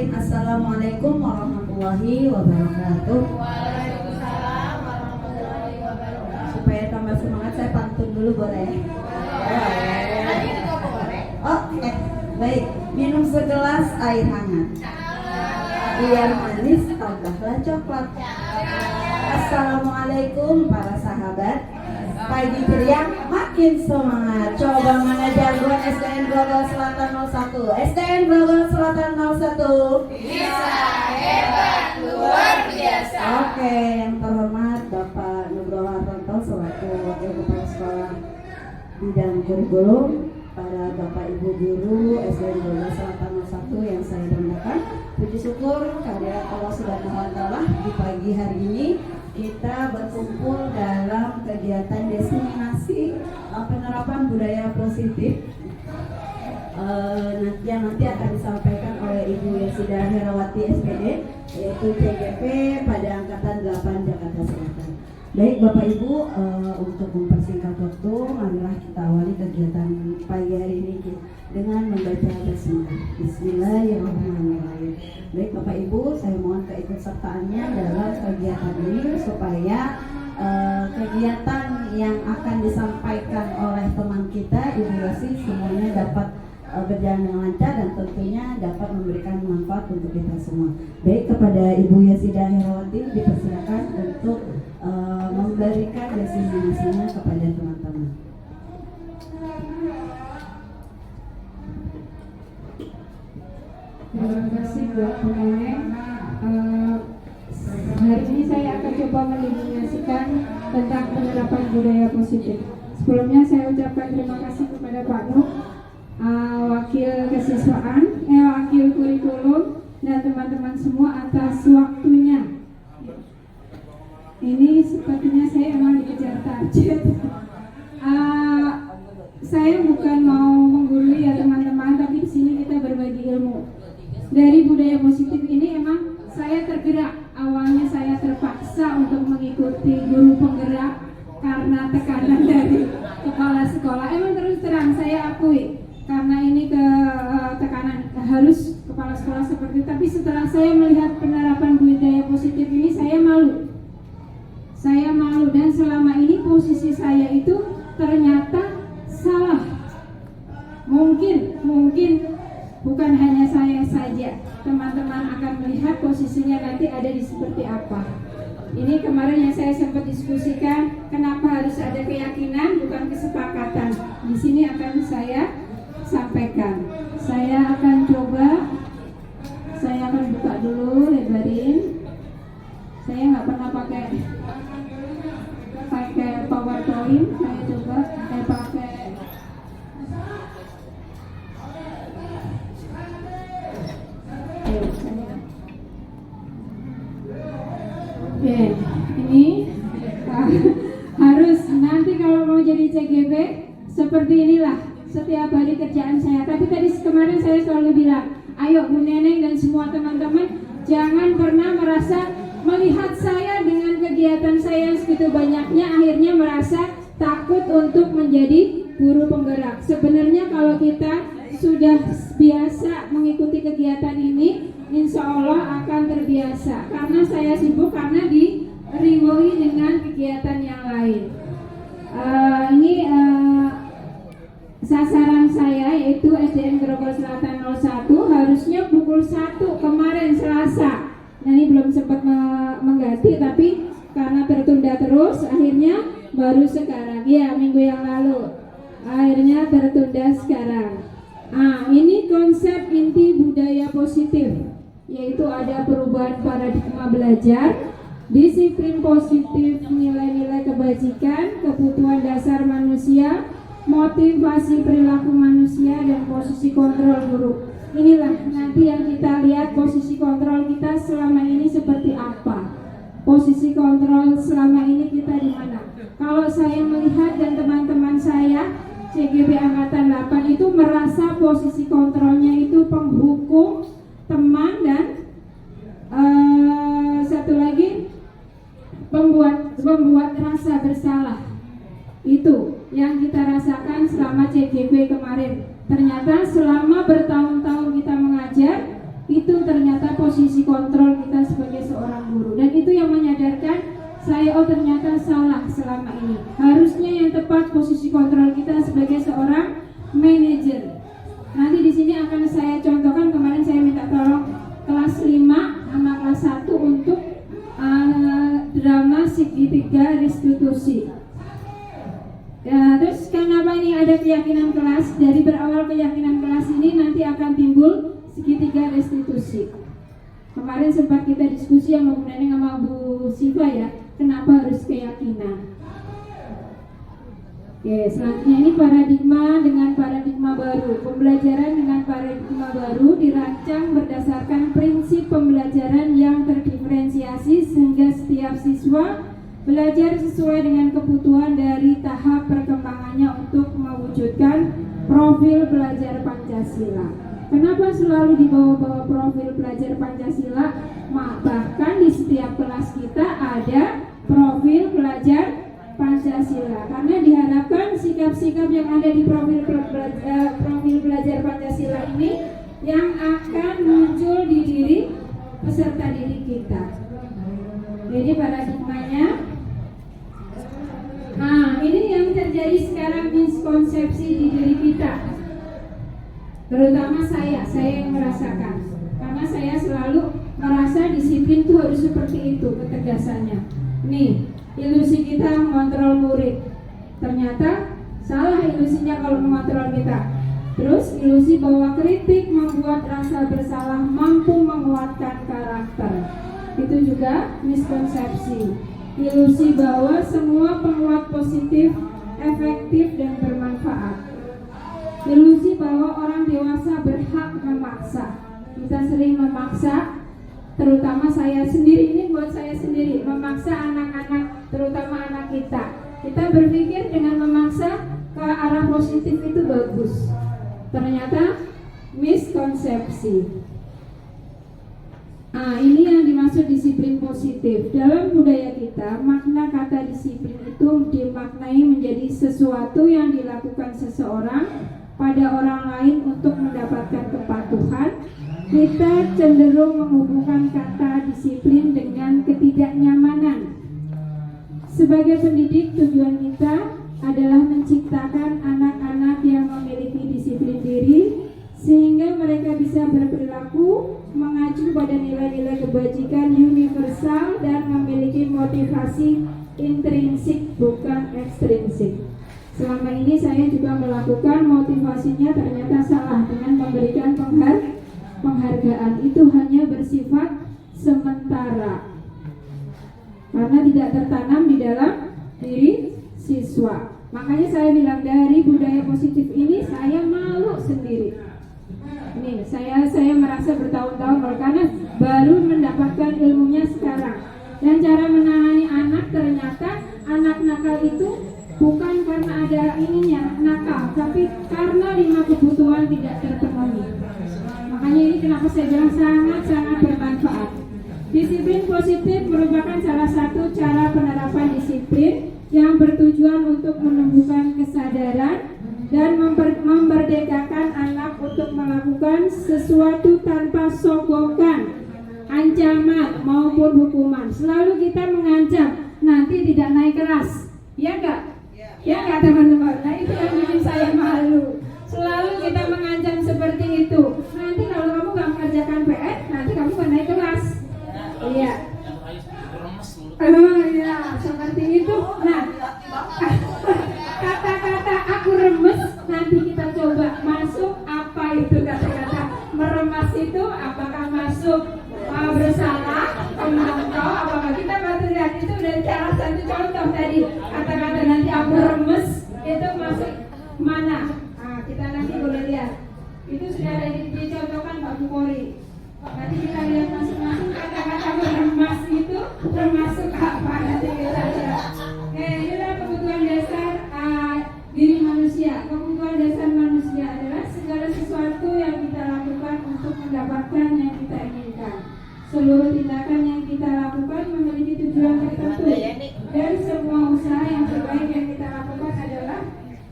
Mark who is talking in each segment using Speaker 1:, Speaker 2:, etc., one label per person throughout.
Speaker 1: Bismillahirrahmanirrahim. Assalamualaikum warahmatullahi wabarakatuh.
Speaker 2: Waalaikumsalam warahmatullahi wabarakatuh.
Speaker 1: Supaya tambah semangat saya pantun dulu boleh?
Speaker 2: Tadi juga boleh.
Speaker 1: Oke, baik. Minum segelas air hangat. Biar manis tambahlah coklat. Assalamualaikum para sahabat. Pagi ceria makin semangat. Coba mana jagoan SDN Grogol Selatan 01? SDN Grogol Selatan 01
Speaker 2: Bisa, hebat, luar biasa.
Speaker 1: Oke, yang terhormat Bapak Nugroho Hartanto selaku Wakil Kepala Sekolah Bidang Kurikulum, para Bapak Ibu Guru SDN Grogol Selatan 01 yang saya banggakan. Puji syukur kehadirat Allah Subhanahu wa Ta'ala di pagi hari ini kita berkumpul dalam kegiatan diseminasi penerapan budaya positif yang nanti akan disampaikan oleh Ibu Yasidah Herawati SPD, yaitu CGP pada angkatan 8 Jakarta Selatan. Baik Bapak Ibu, untuk mempersingkat waktu, marilah kita awali kegiatan pagi hari ini dengan membaca basmalah. Bismillahirrahmanirrahim. Baik Bapak Ibu, saya mohon keikutsertaannya dalam kegiatan ini supaya kegiatan yang akan disampaikan oleh teman kita Ibu Yasi semuanya dapat berjalan dengan lancar dan tentunya dapat memberikan manfaat untuk kita semua. Baik, kepada Ibu Yasidah Herawati dipersilakan untuk memberikan diseminasinya kepada teman-teman.
Speaker 3: Terima kasih buat penanya. Hari ini saya akan coba mendiskusikan tentang penerapan budaya positif. Sebelumnya saya ucapkan terima kasih kepada Pak Nuh, wakil kesiswaan, wakil kurikulum, dan teman-teman semua atas waktunya. Ini sepertinya saya emang dikejar target. Saya bukan mau menggurui ya teman-teman, tapi di sini kita berbagi ilmu. Dari budaya positif ini emang saya tergerak. Awalnya saya terpaksa untuk mengikuti guru penggerak karena tekanan dari kepala sekolah. Emang terus terang saya akui karena ini tekanan harus kepala sekolah seperti itu. Tapi setelah saya melihat penerapan budaya positif ini, saya malu. Saya malu dan selama ini posisi saya itu ternyata salah. Mungkin bukan hanya saya saja, teman-teman akan melihat posisinya nanti ada di seperti apa. Ini kemarin yang saya sempat diskusikan, kenapa harus ada keyakinan bukan kesepakatan. Di sini akan saya sampaikan. Saya akan buka dulu, lebarin. Saya nggak pernah pakai PowerPoint, saya coba pakai ini harus nanti kalau mau jadi CGP seperti inilah setiap hari kerjaan saya. Tapi tadi kemarin saya selalu bilang, ayo Bu Neneng dan semua teman-teman jangan pernah merasa melihat saya dengan kegiatan saya yang segitu banyaknya akhirnya merasa takut untuk menjadi guru penggerak. Sebenarnya kalau kita sudah biasa mengikuti kegiatan ini, insya Allah akan terbiasa. Karena saya sibuk karena diriwoi dengan kegiatan yang lain. Sasaran saya yaitu SDN Grogol Selatan 01 harusnya pukul 1 kemarin Selasa. Nah, ini belum sempat mengganti tapi karena tertunda terus akhirnya baru sekarang. Ya, minggu yang lalu. Akhirnya tertunda sekarang. Ini konsep inti budaya positif, yaitu ada perubahan paradigma belajar, disiplin positif, nilai-nilai kebajikan, kebutuhan dasar manusia, motivasi perilaku manusia, dan posisi kontrol guru. Inilah nanti yang kita lihat posisi kontrol kita selama ini seperti apa. Posisi kontrol selama ini kita di mana? Kalau saya melihat dan teman-teman saya CGP Angkatan 8 itu merasa posisi kontrolnya itu penghukum, teman, dan satu lagi membuat rasa bersalah. Itu yang kita rasakan selama CGP kemarin. Ternyata selama bertahun-tahun kita mengajar, itu ternyata posisi kontrol kita sebagai seorang guru. Dan itu yang menyadarkan saya, oh ternyata salah selama ini. Harusnya yang tepat posisi kontrol kita sebagai seorang manajer. Nanti di sini akan saya contohkan. Kemarin saya minta tolong kelas 5 sama kelas 1 untuk drama segitiga restitusi. Ya, terus kenapa ini ada keyakinan kelas? Dari berawal keyakinan kelas ini nanti akan timbul segitiga restitusi. Kemarin sempat kita diskusi yang Bu Neneng sama Bu Siva ya, kenapa harus keyakinan? Oke, selanjutnya ini paradigma dengan paradigma baru. Pembelajaran dengan paradigma baru dirancang berdasarkan prinsip pembelajaran yang terdiferensiasi sehingga setiap siswa belajar sesuai dengan kebutuhan dari tahap perkembangannya untuk mewujudkan profil pelajar Pancasila. Kenapa selalu dibawa-bawa profil pelajar Pancasila? Bahkan di setiap kelas kita ada profil pelajar Pancasila, karena diharapkan sikap-sikap yang ada di profil pelajar Pancasila ini yang akan muncul di diri peserta didik kita. Jadi paradigmanya, ini yang terjadi sekarang, miskonsepsi di diri kita, terutama saya yang merasakan, karena saya selalu merasa disiplin itu harus seperti itu ketegasannya. Nih, ilusi kita mengontrol murid, ternyata salah ilusinya kalau mengontrol kita. Terus ilusi bahwa kritik membuat rasa bersalah mampu menguatkan karakter, itu juga miskonsepsi. Ilusi bahwa semua penguat positif, efektif dan bermanfaat. Ilusi bahwa orang dewasa berhak memaksa. Kita sering memaksa, terutama saya sendiri, ini buat saya sendiri, memaksa anak-anak, terutama anak kita. Kita berpikir dengan memaksa ke arah positif itu bagus. Ternyata miskonsepsi. Ini yang dimaksud disiplin positif. Dalam budaya kita, makna kata disiplin itu dimaknai menjadi sesuatu yang dilakukan seseorang pada orang lain untuk mendapatkan kepatuhan. Kita cenderung menghubungkan kata disiplin dengan ketidaknyamanan. Sebagai pendidik, tujuan kita adalah menciptakan anak-anak yang memiliki disiplin diri sehingga mereka bisa berperilaku mengacu pada nilai-nilai kebajikan universal dan memiliki motivasi intrinsik bukan ekstrinsik. Selama ini saya juga melakukan motivasinya, ternyata salah dengan memberikan penghargaan. Itu hanya bersifat sementara karena tidak tertanam di dalam diri siswa. Makanya saya bilang dari budaya positif ini saya malu sendiri. Ini saya merasa bertahun-tahun karena baru mendapatkan ilmunya sekarang. Dan cara menangani anak, ternyata anak nakal itu bukan karena ada ininya nakal, tapi karena 5 kebutuhan tidak terpenuhi. Makanya ini kenapa saya bilang sangat-sangat bermanfaat. Disiplin positif merupakan salah satu cara penerapan disiplin yang bertujuan untuk menumbuhkan kesadaran dan memerdekakan anak untuk melakukan sesuatu tanpa sogokan, ancaman maupun hukuman. Selalu kita mengancam, nanti tidak naik kelas, ya enggak? Ya enggak teman-teman? Nah itu yang bikin saya malu. Selalu kita mengancam seperti itu. Nanti kalau kamu nggak mengerjakan PR, nanti kamu nggak naik kelas. Iya. Iya, seperti itu. Nah, kata-kata aku remes, nanti kita coba masuk apa itu kata-kata meremas itu, apakah masuk bersalah, mencontoh, apakah kita lihat itu dari cara satu contoh tadi, kata-kata nanti aku remes itu masuk mana? Nah, kita nanti boleh lihat. Itu sudah ada dicontohkan Pak Bukori. Nanti kita lihat masing-masing kata-kata meremas itu termasuk apa, nanti kita lihat. Inilah kebutuhan dasar diri manusia. Kebutuhan dasar manusia adalah segala sesuatu yang kita lakukan untuk mendapatkan yang kita inginkan. Seluruh tindakan yang kita lakukan memiliki tujuan tertentu, dan semua usaha yang terbaik yang kita lakukan adalah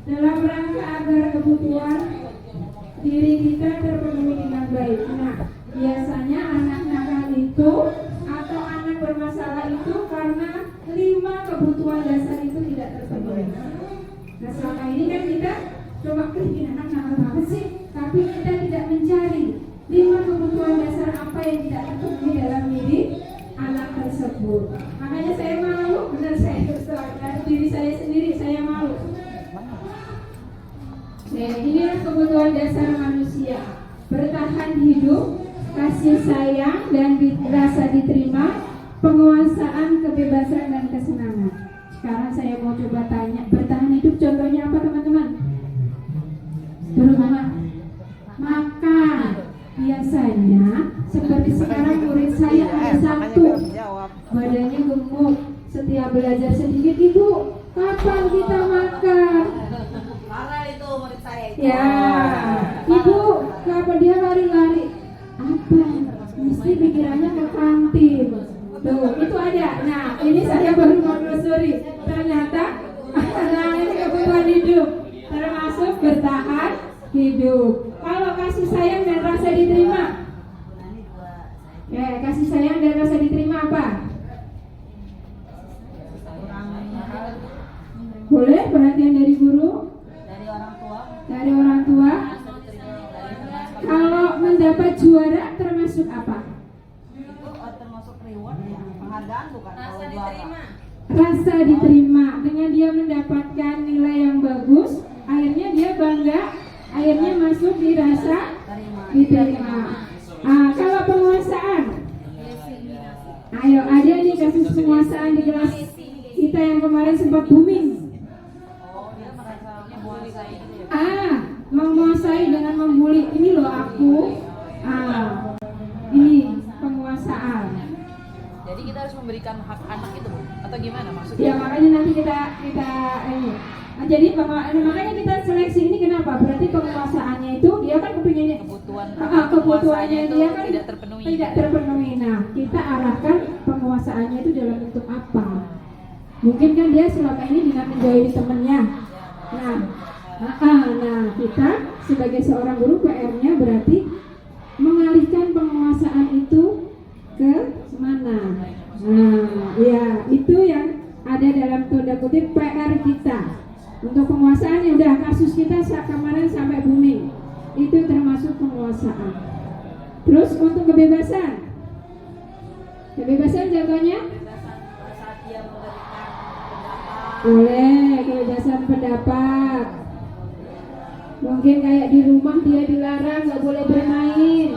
Speaker 3: dalam rangka agar kebutuhan diri kita terpenuhi dengan baik. Nah, biasanya anak dasar itu tidak terpenuhi. Nah selama ini kan kita coba keinginan anak apa sih, tapi kita tidak mencari 5 kebutuhan dasar apa yang tidak terpenuhi dalam diri anak tersebut. Makanya saya malu, benar saya dari diri saya sendiri saya malu. Nah, inilah kebutuhan dasar manusia: bertahan hidup, kasih sayang dan rasa diterima, penguasaan, kebebasan dan kesenangan. Sekarang saya mau coba tanya, bertahan hidup contohnya apa teman-teman? Bermakan, makan. Biasanya seperti sekarang murid saya ada satu, badannya gemuk. Setiap belajar sedikit, ibu, kapan kita makan?
Speaker 2: Marah itu murid saya itu.
Speaker 3: Ya, ibu, kapan dia lari-lari? Apa? Mesti pikirannya ke kantin. Tuh, itu ada. Nah, ini saya baru mau telusuri. Ternyata, nah ini kebutuhan hidup, termasuk bertahan hidup. Kalau kasih sayang dan rasa diterima, kasih sayang dan rasa diterima apa? Boleh perhatian dari guru?
Speaker 2: Dari orang tua.
Speaker 3: Dari orang tua. Kalau mendapat juara termasuk apa?
Speaker 2: Itu termasuk reward ya, penghargaan bukan? Rasa diterima.
Speaker 3: Rasa diterima. Dengan dia mendapatkan nilai yang bagus, akhirnya dia bangga, akhirnya masuk di rasa diterima. Kalau penguasaan, ayo ada nih kasus penguasaan di kelas kita yang kemarin sempat booming.
Speaker 2: Oh, dia merasa menguasai gitu ya.
Speaker 3: Menguasai dengan membuli. Ini loh aku. Ini penguasaan.
Speaker 4: Jadi kita harus memberikan hak anak itu, Bu? Atau gimana maksudnya?
Speaker 3: Ya makanya nanti kita ini. Jadi makanya kita seleksi ini kenapa? Berarti penguasaannya itu dia kan kepinginnya kebutuhannya dia kan
Speaker 4: tidak terpenuhi.
Speaker 3: Tidak terpenuhi. Nah, kita arahkan penguasaannya itu dalam bentuk apa? Mungkin kan dia selama ini dengan menjauhi temannya. Nah, kita sebagai seorang guru PR-nya berarti mengalihkan penguasaan itu ke mana? Nah, ya itu yang ada dalam tanda kutip PR kita. Untuk penguasaan ya udah kasus kita kemarin sampai booming. Itu termasuk penguasaan. Terus untuk kebebasan. Kebebasan contohnya?
Speaker 2: Saat dia memberikan pendapat.
Speaker 3: Boleh, kebebasan pendapat. Mungkin kayak di rumah dia dilarang nggak boleh bermain.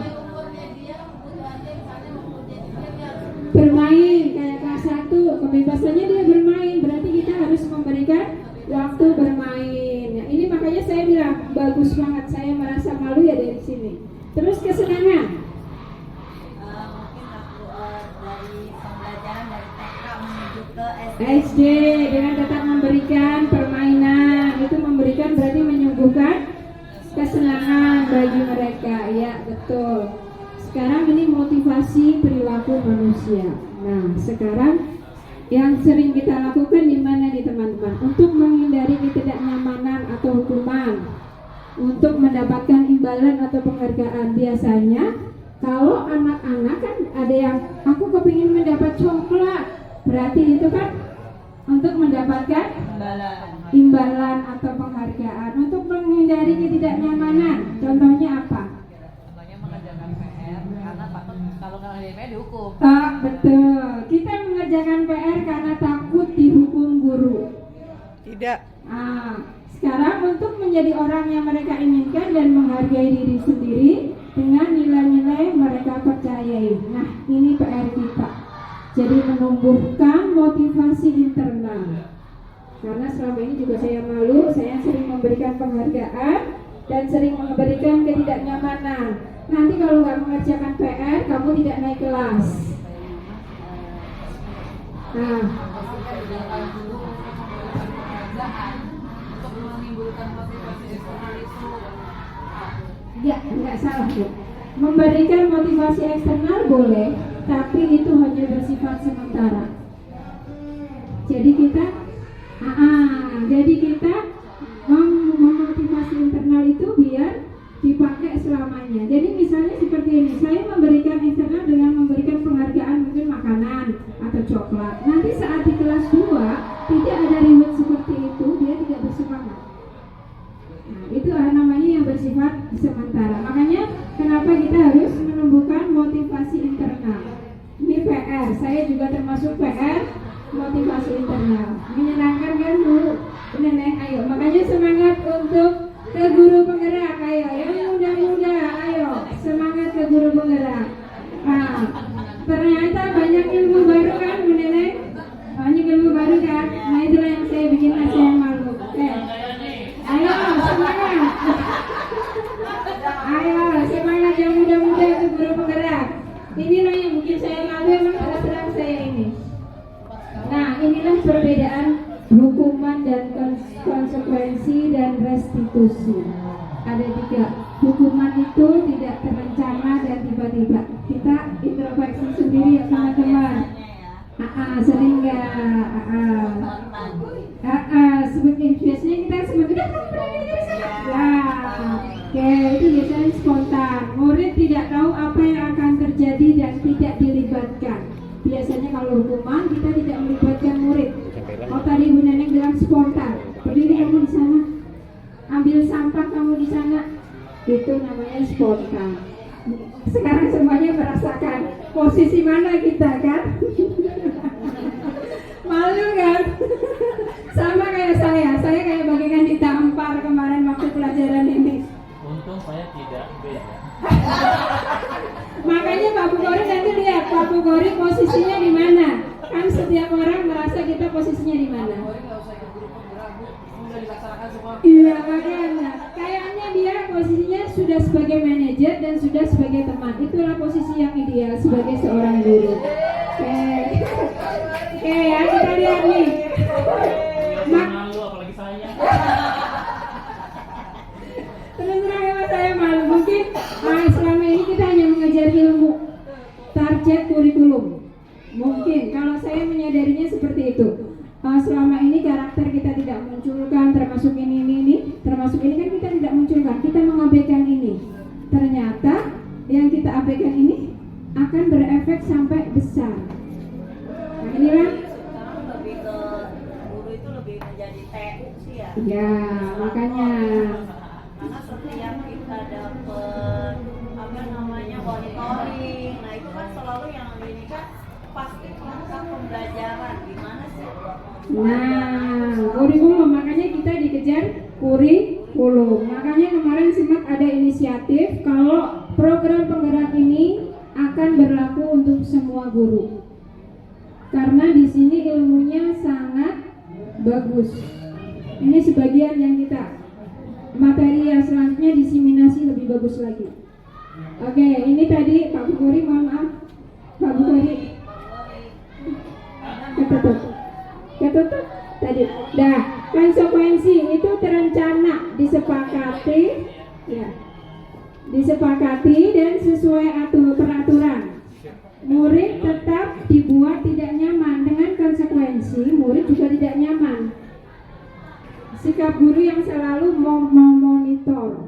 Speaker 3: Bermain kayak kelas 1, kebebasannya dia bermain. Berarti kita harus memberikan waktu bermain. Nah, ini makanya saya bilang bagus banget. Saya merasa malu ya dari sini. Terus kesenangan.
Speaker 2: Mungkin aku dari pembelajaran dari TK menuju ke
Speaker 3: SD dengan tetap memberikan permainan, itu memberikan berarti menyembuhkan kesenangan bagi mereka. Ya betul. Sekarang ini motivasi perilaku manusia. Nah sekarang yang sering kita lakukan di mana nih teman-teman? Untuk menghindari ketidaknyamanan atau hukuman, untuk mendapatkan imbalan atau penghargaan. Biasanya kalau anak-anak kan ada yang aku kepingin mendapat coklat, berarti itu kan untuk mendapatkan imbalan atau penghargaan. Untuk menghindari ketidaknyamanan, contohnya apa?
Speaker 4: Contohnya mengerjakan PR karena takut kalau nggak ngerjain PR dihukum.
Speaker 3: Betul. Kita mengerjakan PR karena takut dihukum guru.
Speaker 4: Tidak.
Speaker 3: Sekarang untuk menjadi orang yang mereka inginkan dan menghargai diri sendiri dengan nilai-nilai mereka percayai. Nah, ini PR kita. Jadi menumbuhkan motivasi internal. Karena selama ini juga saya malu, saya sering memberikan penghargaan dan sering memberikan ketidaknyamanan. Nanti kalau nggak mengerjakan PR, kamu tidak naik kelas. Nah,
Speaker 4: Untuk menimbulkan motivasi eksternal itu
Speaker 3: ya nggak salah Bu. Memberikan motivasi eksternal boleh, tapi itu hanya bersifat sementara. Jadi kita memotivasi internal itu biar dipakai selamanya. Jadi misalnya seperti ini, saya memberikan eksternal dengan memberikan penghargaan mungkin makanan atau coklat. Nanti saat di kelas 2 tidak ada semangat. Nah, itu namanya yang bersifat sementara. Makanya kenapa kita harus menumbuhkan motivasi internal. Ini PR, saya juga termasuk PR motivasi internal. Menyenangkan kan Bu Neneng? Ayo, makanya semangat untuk ke guru penggerak. Ayo, yang muda-muda, ayo semangat ke guru penggerak. Nah, ternyata banyak ilmu baru kan Bu Neneng? Banyak ilmu baru kan? Nah, itulah yang saya bikin saya malu. Ayo semangat. Ayo semangat yang muda-muda ke guru penggerak. Inilah yang bikin saya malu, emang terus terang saya ini. Nah, inilah perbedaan hukuman dan konsekuensi dan restitusi. Ada 3. Hukuman itu tidak terencana dan tiba-tiba. Kita introspeksi sendiri ya teman-teman. Sering nggak? Sebagai biasanya kita sebagai oke, itu biasanya spontan. Murid tidak tahu apa yang akan terjadi dan tidak dilibatkan. Biasanya kalau hukuman kita tidak melibatkan murid. Oh tadi Bu Neneng bilang spontan. Berdiri kamu di sana, ambil sampah kamu di sana. Itu namanya spontan. Sekarang semuanya merasakan posisi mana kita kan? Malu kan? Sama kayak saya kayak bagaikan ditampar kemarin waktu pelajaran ini.
Speaker 5: Untung saya tidak beda.
Speaker 3: Makanya Pak Bukori nanti lihat Pak Bukori posisinya di mana. Kan setiap orang merasa kita posisinya di mana. Iya makanya. Kayaknya dia posisinya sudah sebagai manajer dan sudah sebagai teman. Itulah posisi yang ideal sebagai seorang guru. Oke ya kita lihat nih.
Speaker 5: Malu apalagi saya.
Speaker 3: Terus terang saya malu. Mungkin selama ini kita hanya mengajar ilmu, target kurikulum. Mungkin kalau saya menyadarinya seperti itu. Selama ini karakter kita tidak munculkan, termasuk ini, termasuk ini kan kita tidak munculkan, kita mengabaikan ini. Ternyata yang kita abaikan ini akan berefek sampai besar. Nah inilah.
Speaker 2: Sekarang lebih ke guru itu lebih menjadi TU sih ya.
Speaker 3: Ya makanya.
Speaker 2: Karena setiap kita dapat apa namanya monitoring, nah itu kan selalu yang ini kan pasti masa pembelajaran gimana sih?
Speaker 3: Nah, kurikulum makanya kita dikejar kurikulum. Makanya kemarin Simak ada inisiatif kalau program penggerak ini akan berlaku untuk semua guru. Karena di sini ilmunya sangat bagus. Ini sebagian yang kita materi yang selanjutnya diseminasi lebih bagus lagi. Oke, ini tadi Pak Bukori, mohon maaf Pak Bukori ketutup tadi. Dah, konsekuensi itu terencana, disepakati ya. Disepakati dan sesuai peraturan. Murid tetap dibuat tidak nyaman dengan konsekuensi, murid juga tidak nyaman. Sikap guru yang selalu memonitor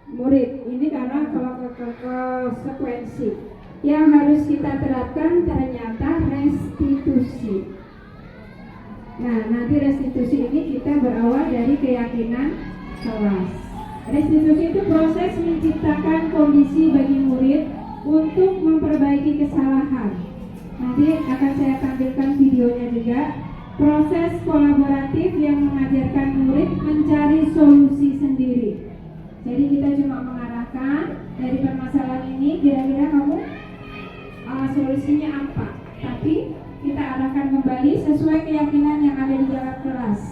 Speaker 3: murid ini karena kalau konsekuensi yang harus kita terapkan ternyata restitusi. Nah, nanti restitusi ini kita berawal dari keyakinan kelas. Restitusi itu proses menciptakan kondisi bagi murid untuk memperbaiki kesalahan. Nanti akan saya tampilkan videonya juga. Proses kolaboratif yang mengajarkan murid mencari solusi sendiri. Jadi kita cuma mengarahkan dari permasalahan ini, kira-kira kamu solusinya apa? Tapi kita arahkan kembali sesuai keyakinan yang ada di dalam kelas.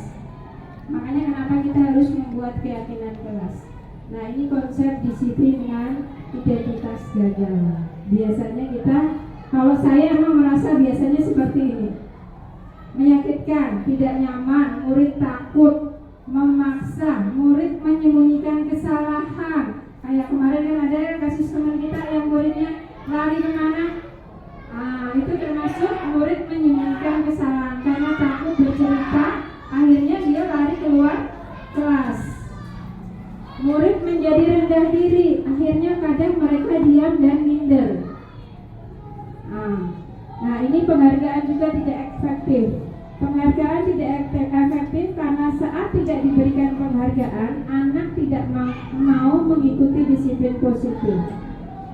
Speaker 3: Makanya kenapa kita harus membuat keyakinan kelas. Nah ini konsep disiplin dengan identitas gagal. Biasanya kita, kalau saya emang merasa biasanya seperti ini. Menyakitkan, tidak nyaman, murid takut, memaksa, murid menyembunyikan kesalahan. Kayak kemarin kan ada kasus teman kita yang muridnya lari kemana? Itu termasuk murid menyembunyikan kesalahan karena takut bercerita, akhirnya dia lari keluar kelas. Murid menjadi rendah diri, akhirnya kadang mereka diam dan minder. Nah ini penghargaan juga tidak efektif. Penghargaan tidak efektif karena saat tidak diberikan penghargaan, anak tidak mau mengikuti disiplin positif.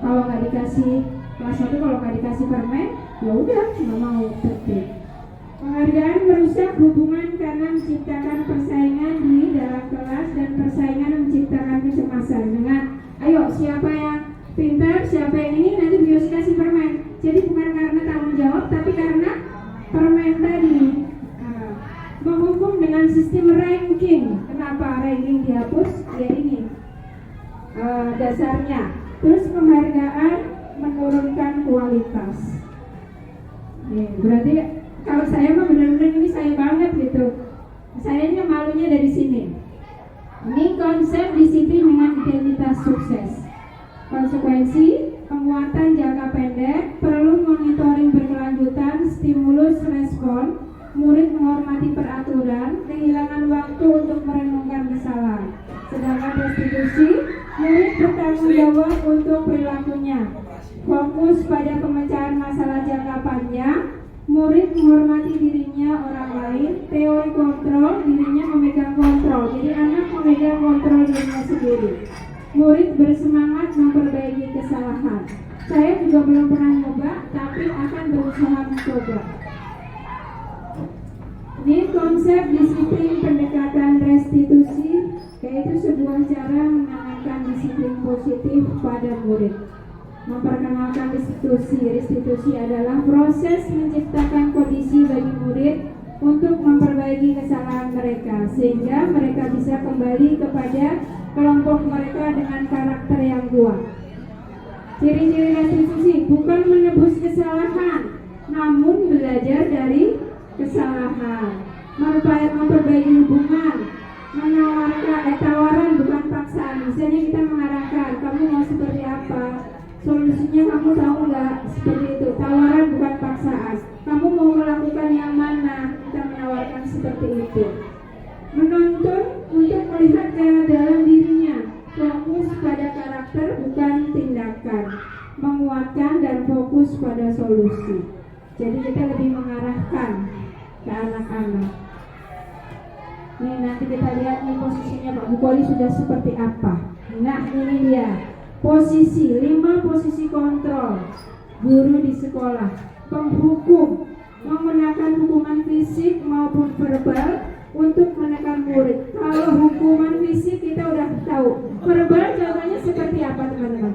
Speaker 3: Kalau nggak dikasih kelas 1, kalau nggak dikasih permen, ya udah nggak mau tertib. Penghargaan merusak hubungan karena menciptakan persaingan di dalam kelas dan persaingan menciptakan kecemasan dengan ayo siapa yang pintar, siapa yang ini, nanti bios kasih permen. Jadi bukan karena tanggung jawab, tapi karena permen tadi. Menghukum dengan sistem ranking. Kenapa ranking dihapus? Ya ini dasarnya. Terus penghargaan menurunkan kualitas. Berarti kalau saya mah benar-benar ini saya banget gitu. Sayanya malunya dari sini. Ini konsep disiplin dengan identitas sukses. Konsekuensi penguatan jangka pendek, perlu monitoring berkelanjutan, stimulus respon, murid menghormati peraturan, kehilangan waktu untuk merenungkan kesalahan. Sedangkan restitusi, murid bertanggung jawab untuk perilakunya. Fokus pada pemecahan masalah jangka panjang, murid menghormati dirinya orang lain, teori kontrol, dirinya memegang kontrol. Jadi anak memegang kontrol dirinya sendiri. Murid bersemangat memperbaiki kesalahan. Saya juga belum pernah nyoba, tapi akan berusaha mencoba. Ini konsep disiplin pendekatan restitusi, yaitu sebuah cara menanamkan disiplin positif pada murid. Memperkenalkan restitusi. Restitusi adalah proses menciptakan kondisi bagi murid untuk memperbaiki kesalahan mereka, sehingga mereka bisa kembali kepada kelompok mereka dengan karakter yang kuat. Ciri-ciri restitusi bukan menebus kesalahan, namun belajar dari kesalahan, memperbaiki hubungan, menawarkan tawaran bukan paksaan. Misalnya kita mengarahkan, kamu mau seperti apa, solusinya kamu tahu nggak, seperti itu. Tawaran bukan paksaan. Kamu mau melakukan yang mana, kita menawarkan seperti itu. Menuntun untuk melihat ke dalam dirinya, fokus pada karakter bukan tindakan, menguatkan dan fokus pada solusi. Jadi kita lebih mengarahkan ke anak-anak. Nih nanti kita lihat nih posisinya Pak Bukhari sudah seperti apa. Nah ini dia posisi 5 posisi kontrol guru di sekolah. Penghukum menggunakan hukuman fisik maupun verbal untuk menekan murid. Kalau hukuman fisik kita udah tahu. Verbal contohnya seperti apa teman-teman?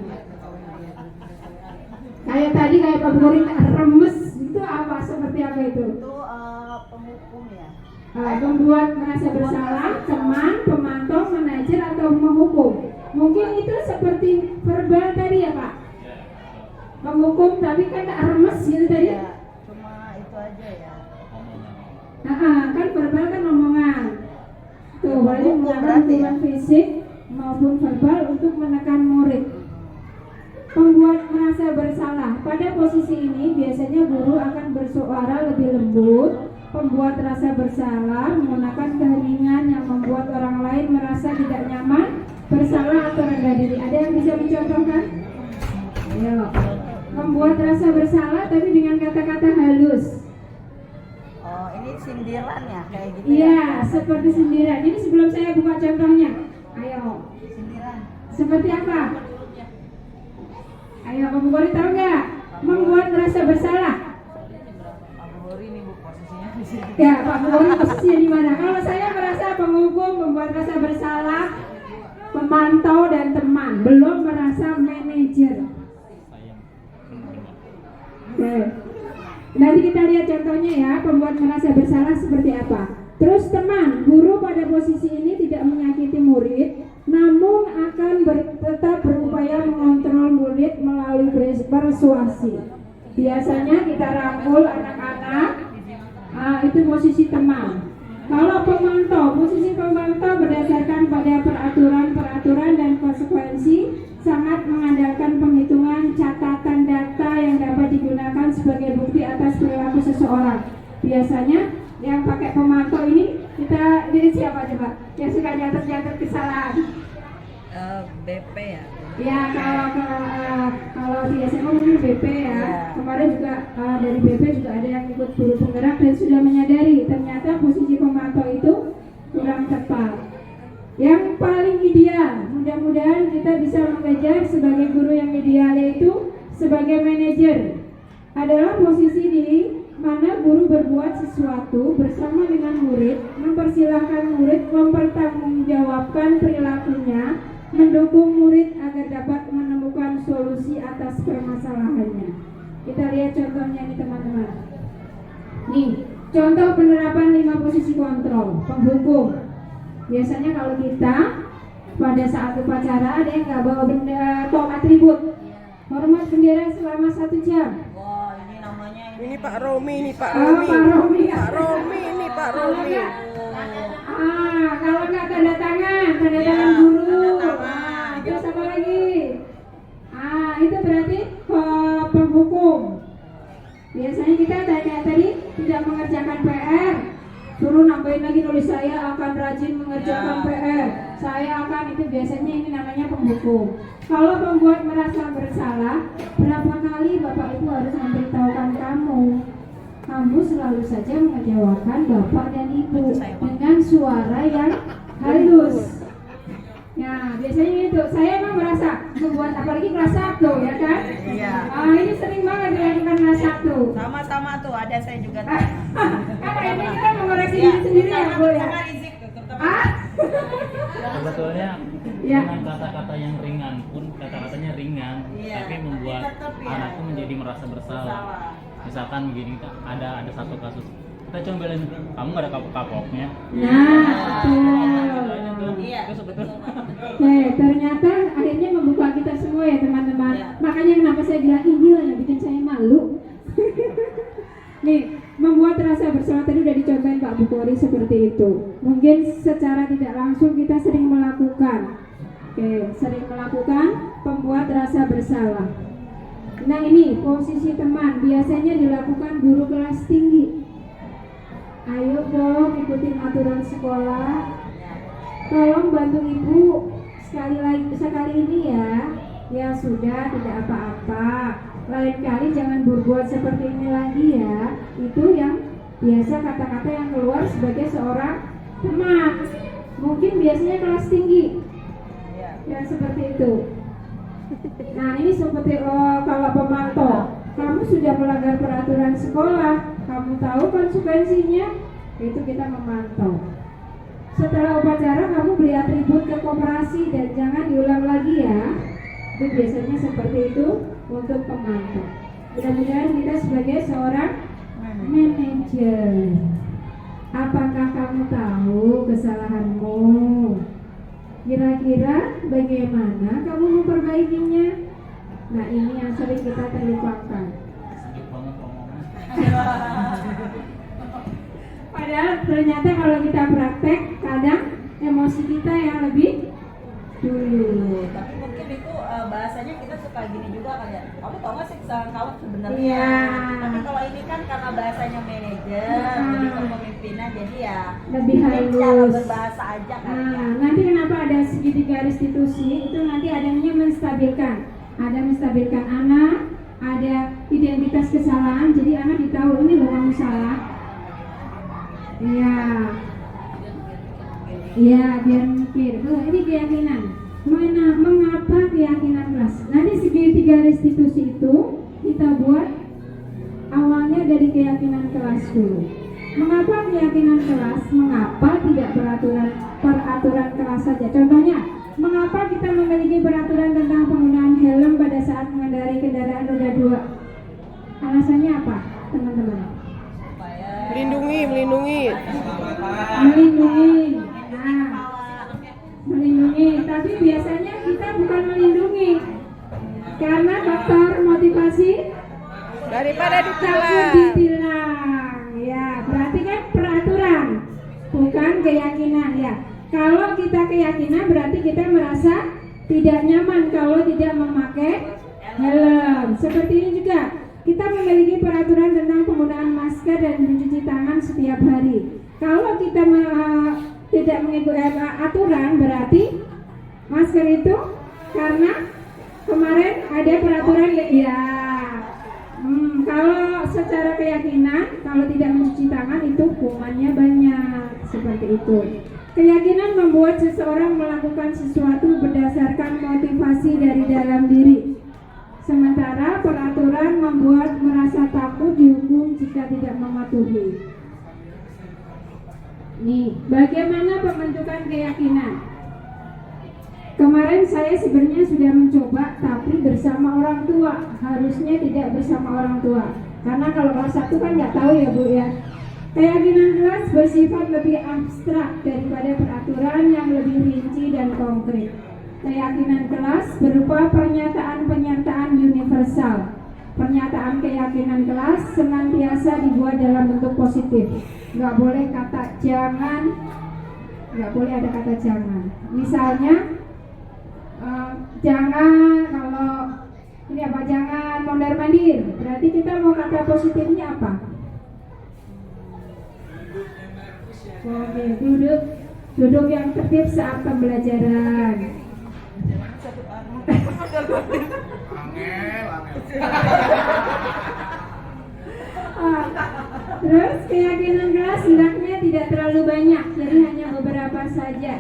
Speaker 3: Kayak tadi kayak Pak Bukhari remes itu apa? Seperti apa itu?
Speaker 2: Itu penghukum ya.
Speaker 3: Membuat merasa bersalah, teman, pemantau, manajer atau menghukum. Mungkin itu seperti verbal tadi ya Pak? Menghukum tapi kan remes gitu tadi.
Speaker 2: Ya, cuma itu aja ya.
Speaker 3: Kan verbal kan omongan. Tuh, berarti menggunakan hukuman fisik maupun verbal untuk menekan murid. Pembuat merasa bersalah. Pada posisi ini biasanya guru akan bersuara lebih lembut. Pembuat rasa bersalah menggunakan keheningan yang membuat orang lain merasa tidak nyaman, bersalah atau rendah diri. Ada yang bisa mencontohkan? Ayo. Membuat rasa bersalah tapi dengan kata-kata halus.
Speaker 2: Oh, ini sindiran ya kayak gitu.
Speaker 3: Iya,
Speaker 2: ya?
Speaker 3: seperti sindiran. Ini sebelum saya buka contohnya. Ayo.
Speaker 2: Sindiran.
Speaker 3: Seperti apa? Ayo, Pak Bukhari tahu nggak? Membuat merasa bersalah.
Speaker 4: Pak Bukhari ini Bu posisinya di sini.
Speaker 3: Ya, Pak Bukhari posisinya di mana? Kalau saya merasa penghukum, membuat rasa bersalah, pemantau dan teman, belum merasa manajer. Oke. Nanti kita lihat contohnya ya, pembuat merasa bersalah seperti apa. Terus teman, guru pada posisi ini tidak menyakiti murid, namun akan tetap berupaya mengontrol murid melalui persuasi. Biasanya kita rangkul anak-anak, itu posisi teman. Kalau pemantau, posisi pemantau berdasarkan pada peraturan dan konsekuensi, sangat mengandalkan penghitungan catatan data yang dapat digunakan sebagai bukti atas perilaku seseorang. Biasanya yang pakai pemantau ini jadi siapa coba? Yang suka catat kesalahan?
Speaker 2: BP ya.
Speaker 3: Ya kalau di SMA mungkin BP ya. Kemarin juga dari BP juga ada yang ikut guru penggerak dan sudah menyadari ternyata posisi pemantau itu kurang bisa mengejar sebagai guru yang ideal, yaitu sebagai manajer. Adalah posisi di mana guru berbuat sesuatu bersama dengan murid, mempersilahkan murid mempertanggungjawabkan perilakunya, mendukung murid agar dapat menemukan solusi atas permasalahannya. Kita lihat contohnya nih teman-teman. Nih, contoh penerapan 5 posisi kontrol, penghukum. Biasanya kalau kita pada saat upacara ada yang nggak bawa benda atau atribut, hormat bendera selama 1 jam.
Speaker 2: Wah, ini namanya
Speaker 6: Ini Pak Romi, ini Pak
Speaker 3: Oh,
Speaker 6: Romi.
Speaker 3: Pak Romi.
Speaker 6: Pak Romi, ini Pak
Speaker 3: Kalau
Speaker 6: Romi.
Speaker 3: nggak, kalau nggak tanda tangan
Speaker 2: Iya,
Speaker 3: guru.
Speaker 2: tanda tangan.
Speaker 3: Terus apa lagi? Itu berarti penghukum. Biasanya kita tanya tadi tidak mengerjakan PR, suruh nambahin lagi nulis saya akan rajin mengerjakan PR. Saya akan, itu biasanya ini namanya penghukum. Kalau pembuat merasa bersalah, berapa kali Bapak Ibu harus memberitahukan kamu? Kamu selalu saja mengecewakan Bapak dan Ibu dengan suara yang halus. Nah, biasanya itu. Saya emang merasa membuat, apalagi kelas 1 ya kan?
Speaker 2: Iya.
Speaker 3: Ini sering banget dilakukan kelas 1.
Speaker 2: Sama-sama tuh, ada saya juga.
Speaker 3: Kan ini kita mengoreksi diri sendiri ya, Bu ya. Ah?
Speaker 5: Sebetulnya
Speaker 3: Ya.
Speaker 5: dengan kata-kata yang ringan pun kata-katanya ringan,
Speaker 2: Iya.
Speaker 5: tapi membuat
Speaker 2: Tetap ya.
Speaker 5: anak itu menjadi merasa bersalah. Misalkan begini, ada satu kasus kita comelin, kamu nggak ada kapok-kapoknya.
Speaker 3: Nah, betul.
Speaker 2: Iya.
Speaker 5: Itu sebetulnya
Speaker 3: Ternyata akhirnya membuka kita semua ya teman-teman.
Speaker 2: Ya.
Speaker 3: Makanya kenapa saya bilang ini yang bikin saya malu. Nih, membuat rasa bersalah tadi udah dicontohin Pak Bukori seperti itu. Mungkin secara tidak langsung kita sering melakukan. Sering melakukan pembuat rasa bersalah. Nah ini posisi teman biasanya dilakukan guru kelas tinggi. Ayo dong ikutin aturan sekolah. Tolong bantu ibu sekali ini ya. Ya sudah, tidak apa-apa. Lain kali jangan berbuat seperti ini lagi ya. Itu yang biasa kata-kata yang keluar sebagai seorang teman. Mungkin biasanya kelas tinggi. Ya seperti itu. Nah ini seperti kalau pemantau, kamu sudah melanggar peraturan sekolah, kamu tahu konsekuensinya, itu kita memantau. Setelah upacara kamu beli atribut ke koperasi dan jangan diulang lagi ya. Itu biasanya seperti itu untuk pemantau. Mudah-mudahan kita sebagai seorang manajer. Apakah kamu tahu kesalahanmu? Kira-kira bagaimana kamu memperbaikinya? Nah ini yang sering kita terlupakan.
Speaker 5: sedih banget ngomongnya.
Speaker 3: Padahal ternyata kalau kita praktek, kadang emosi kita yang lebih dulu.
Speaker 2: Tapi mungkin itu bahasanya kita suka gini juga kan ya. Kamu tau gak sih kesalahan kamu sebenarnya?
Speaker 3: Iya.
Speaker 2: Tapi kalau ini kan karena bahasanya manajer, lebih kepemimpinan, jadi ya
Speaker 3: Lebih
Speaker 2: mungkin cara
Speaker 3: halus.
Speaker 2: berbahasa aja kan ya.
Speaker 3: Nah, nanti kenapa ada segitiga restitusi? Itu nanti adanya menstabilkan. Ada menstabilkan anak, ada identitas kesalahan. Jadi anak ditahu ini loh kamu salah. Iya. Iya, biar mikir. Ini keyakinan. Mengapa keyakinan kelas? Nanti segitiga restitusi itu kita buat awalnya dari keyakinan kelas dulu. Mengapa keyakinan kelas? Mengapa tidak peraturan kelas saja? Contohnya, mengapa kita memiliki peraturan tentang penggunaan helm pada saat mengendarai kendaraan roda 2? Alasannya apa, teman-teman?
Speaker 6: Melindungi.
Speaker 3: Melindungi. Nah, melindungi. Tapi biasanya kita bukan melindungi karena faktor motivasi
Speaker 6: Daripada
Speaker 3: takut
Speaker 6: ditilang.
Speaker 3: ditilang. Ya, berarti kan peraturan, bukan keyakinan ya. Kalau kita keyakinan berarti kita merasa tidak nyaman kalau tidak memakai helm. Seperti ini juga. Kita memiliki peraturan tentang penggunaan masker dan mencuci tangan setiap hari. Kalau kita tidak mengikuti aturan, berarti masker itu karena kemarin ada peraturan ya. Kalau secara keyakinan, kalau tidak mencuci tangan itu hukumannya banyak, seperti itu. Keyakinan membuat seseorang melakukan sesuatu berdasarkan motivasi dari dalam diri. Sementara peraturan membuat merasa takut dihukum jika tidak mematuhi. Nih, bagaimana pembentukan keyakinan? Kemarin saya sebenarnya sudah mencoba, tapi bersama orang tua. Harusnya tidak bersama orang tua, karena kalau kelas 1 kan nggak tahu ya Bu ya. Keyakinan kelas bersifat lebih abstrak daripada peraturan yang lebih rinci dan konkret. Keyakinan kelas berupa pernyataan-pernyataan universal. Pernyataan keyakinan kelas senantiasa dibuat dalam bentuk positif. Nggak boleh kata jangan, nggak boleh ada kata jangan. Misalnya, jangan kalau ini apa? Jangan mondar-mandir. Berarti kita mau kata positifnya apa? Oke, duduk yang tertib saat pembelajaran. Terus keyakinan kelas hendaknya tidak terlalu banyak, jadi hanya beberapa saja,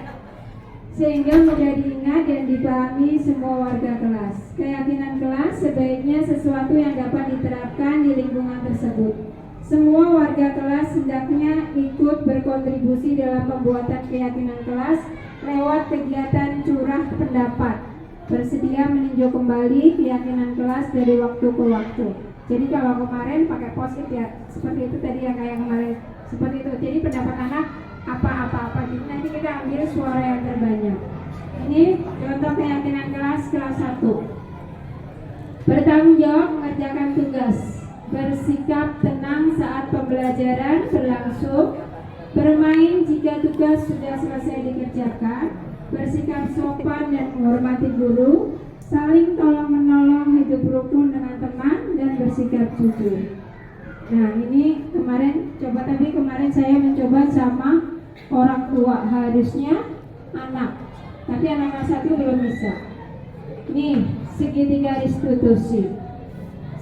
Speaker 3: sehingga mudah diingat dan dipahami semua warga kelas. Keyakinan kelas sebaiknya sesuatu yang dapat diterapkan di lingkungan tersebut. Semua warga kelas hendaknya ikut berkontribusi dalam pembuatan keyakinan kelas lewat kegiatan curah pendapat. Bersedia meninjau kembali keyakinan kelas dari waktu ke waktu. Jadi kalau kemarin pakai post-it ya seperti itu tadi yang kayak kemarin seperti itu. Jadi pendapat anak apa-apa. Jadi nanti kita ambil suara yang terbanyak. Ini contoh keyakinan kelas 1. Bertanggung jawab mengerjakan tugas. Bersikap tenang saat pembelajaran berlangsung. Bermain jika tugas sudah selesai dikerjakan. Bersikap sopan dan menghormati guru. Saling tolong-menolong, hidup rukun dengan teman, dan bersikap jujur. Nah ini kemarin saya mencoba sama orang tua, harusnya anak, tapi anak kelas 1 belum bisa. Nih, segitiga restitusi.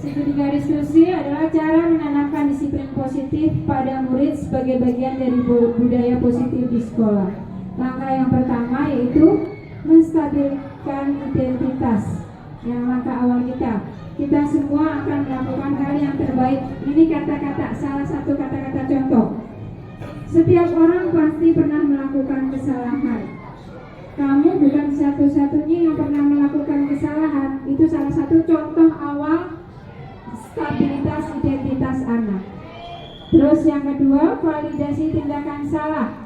Speaker 3: Segitiga restitusi adalah cara menanamkan disiplin positif pada murid sebagai bagian dari budaya positif di sekolah. Langkah yang pertama yaitu menstabilkan identitas. Yang langkah awal kita semua akan melakukan hal yang terbaik. Ini kata-kata, salah satu kata-kata contoh. Setiap orang pasti pernah melakukan kesalahan. Kamu bukan satu-satunya yang pernah melakukan kesalahan. Itu salah satu contoh awal stabilitas identitas anak. Terus yang kedua, validasi tindakan salah.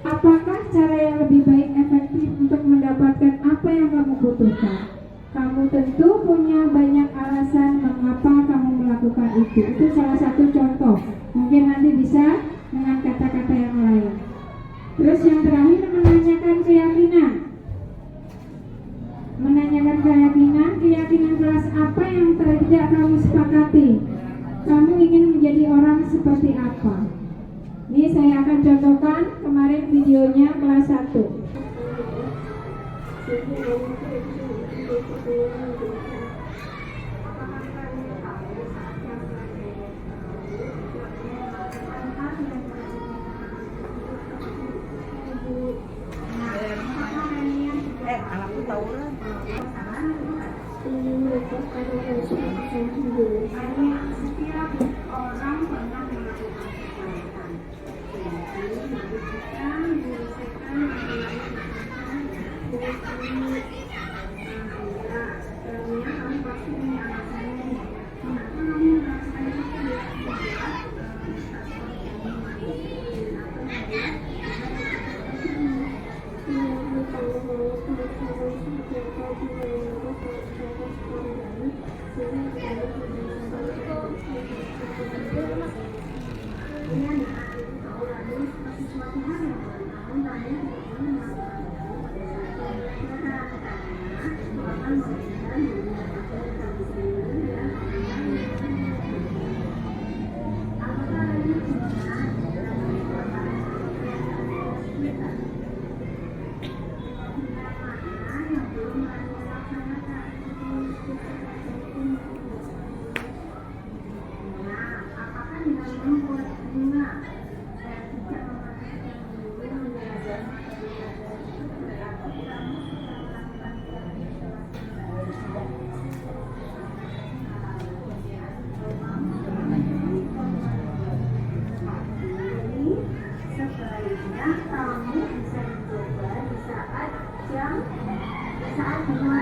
Speaker 3: Apakah cara yang lebih baik efektif untuk mendapatkan apa yang kamu butuhkan? Kamu tentu punya banyak alasan mengapa kamu melakukan itu. Itu salah satu contoh. Mungkin nanti bisa dengan kata-kata yang lain. Terus yang terakhir, menanyakan keyakinan. Menanyakan keyakinan kelas apa yang tidak kamu sepakati. Kamu ingin menjadi orang seperti apa? Ini saya akan contohkan kemarin videonya kelas 1.
Speaker 6: Anakku tawuran.
Speaker 3: Setiap orang pernah melakukan kesalahan.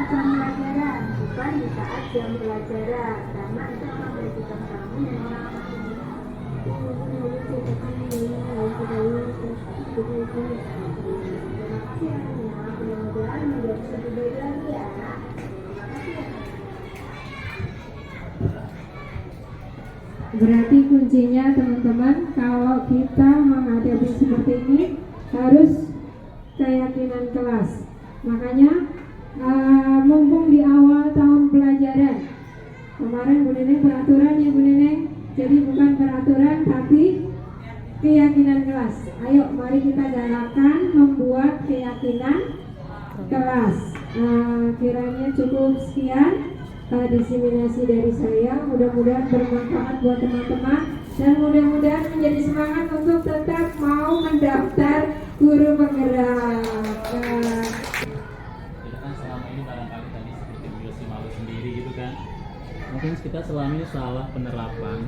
Speaker 3: pelajaran, bukan di saat jam pelajaran, karena itu akan merugikan kamu dan orang lain. Mudah-mudahan menjadi lebih baik lagi ya. Berarti kuncinya teman-teman, kalau kita menghadapi seperti ini harus keyakinan kelas. Makanya mumpung di awal tahun pelajaran, kemarin Bu Neneng peraturan ya Bu Neneng, jadi bukan peraturan tapi keyakinan kelas. Ayo mari kita galakan membuat keyakinan kelas. Kiranya cukup sekian diseminasi dari saya, mudah-mudahan bermanfaat buat teman-teman dan mudah-mudahan menjadi semangat untuk tetap mau mendaftar guru penggerak.
Speaker 5: Kita kan selama ini barangkali tadi seperti Bu Yosi malu sendiri gitu kan, mungkin kita selama ini salah penerapan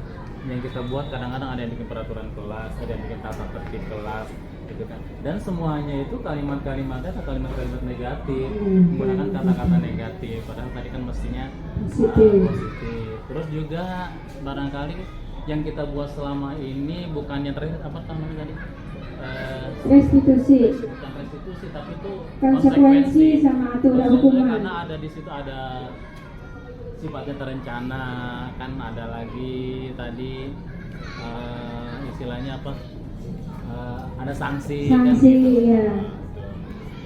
Speaker 5: yang kita buat. Kadang-kadang ada yang bikin peraturan kelas, ada yang bikin tata tertib kelas gitu kan, dan semuanya itu kalimat-kalimatnya atau kalimat-kalimat negatif, menggunakan kata-kata negatif, padahal tadi kan mestinya positif. Terus juga barangkali yang kita buat selama ini bukannya apa namanya tadi,
Speaker 3: Restitusi,
Speaker 5: bukan restitusi tapi itu
Speaker 3: konsekuensi sama aturan hukuman.
Speaker 5: Karena ada di situ ada sifatnya terencana, kan ada lagi tadi istilahnya apa, ada sanksi kan gitu.
Speaker 3: Ya.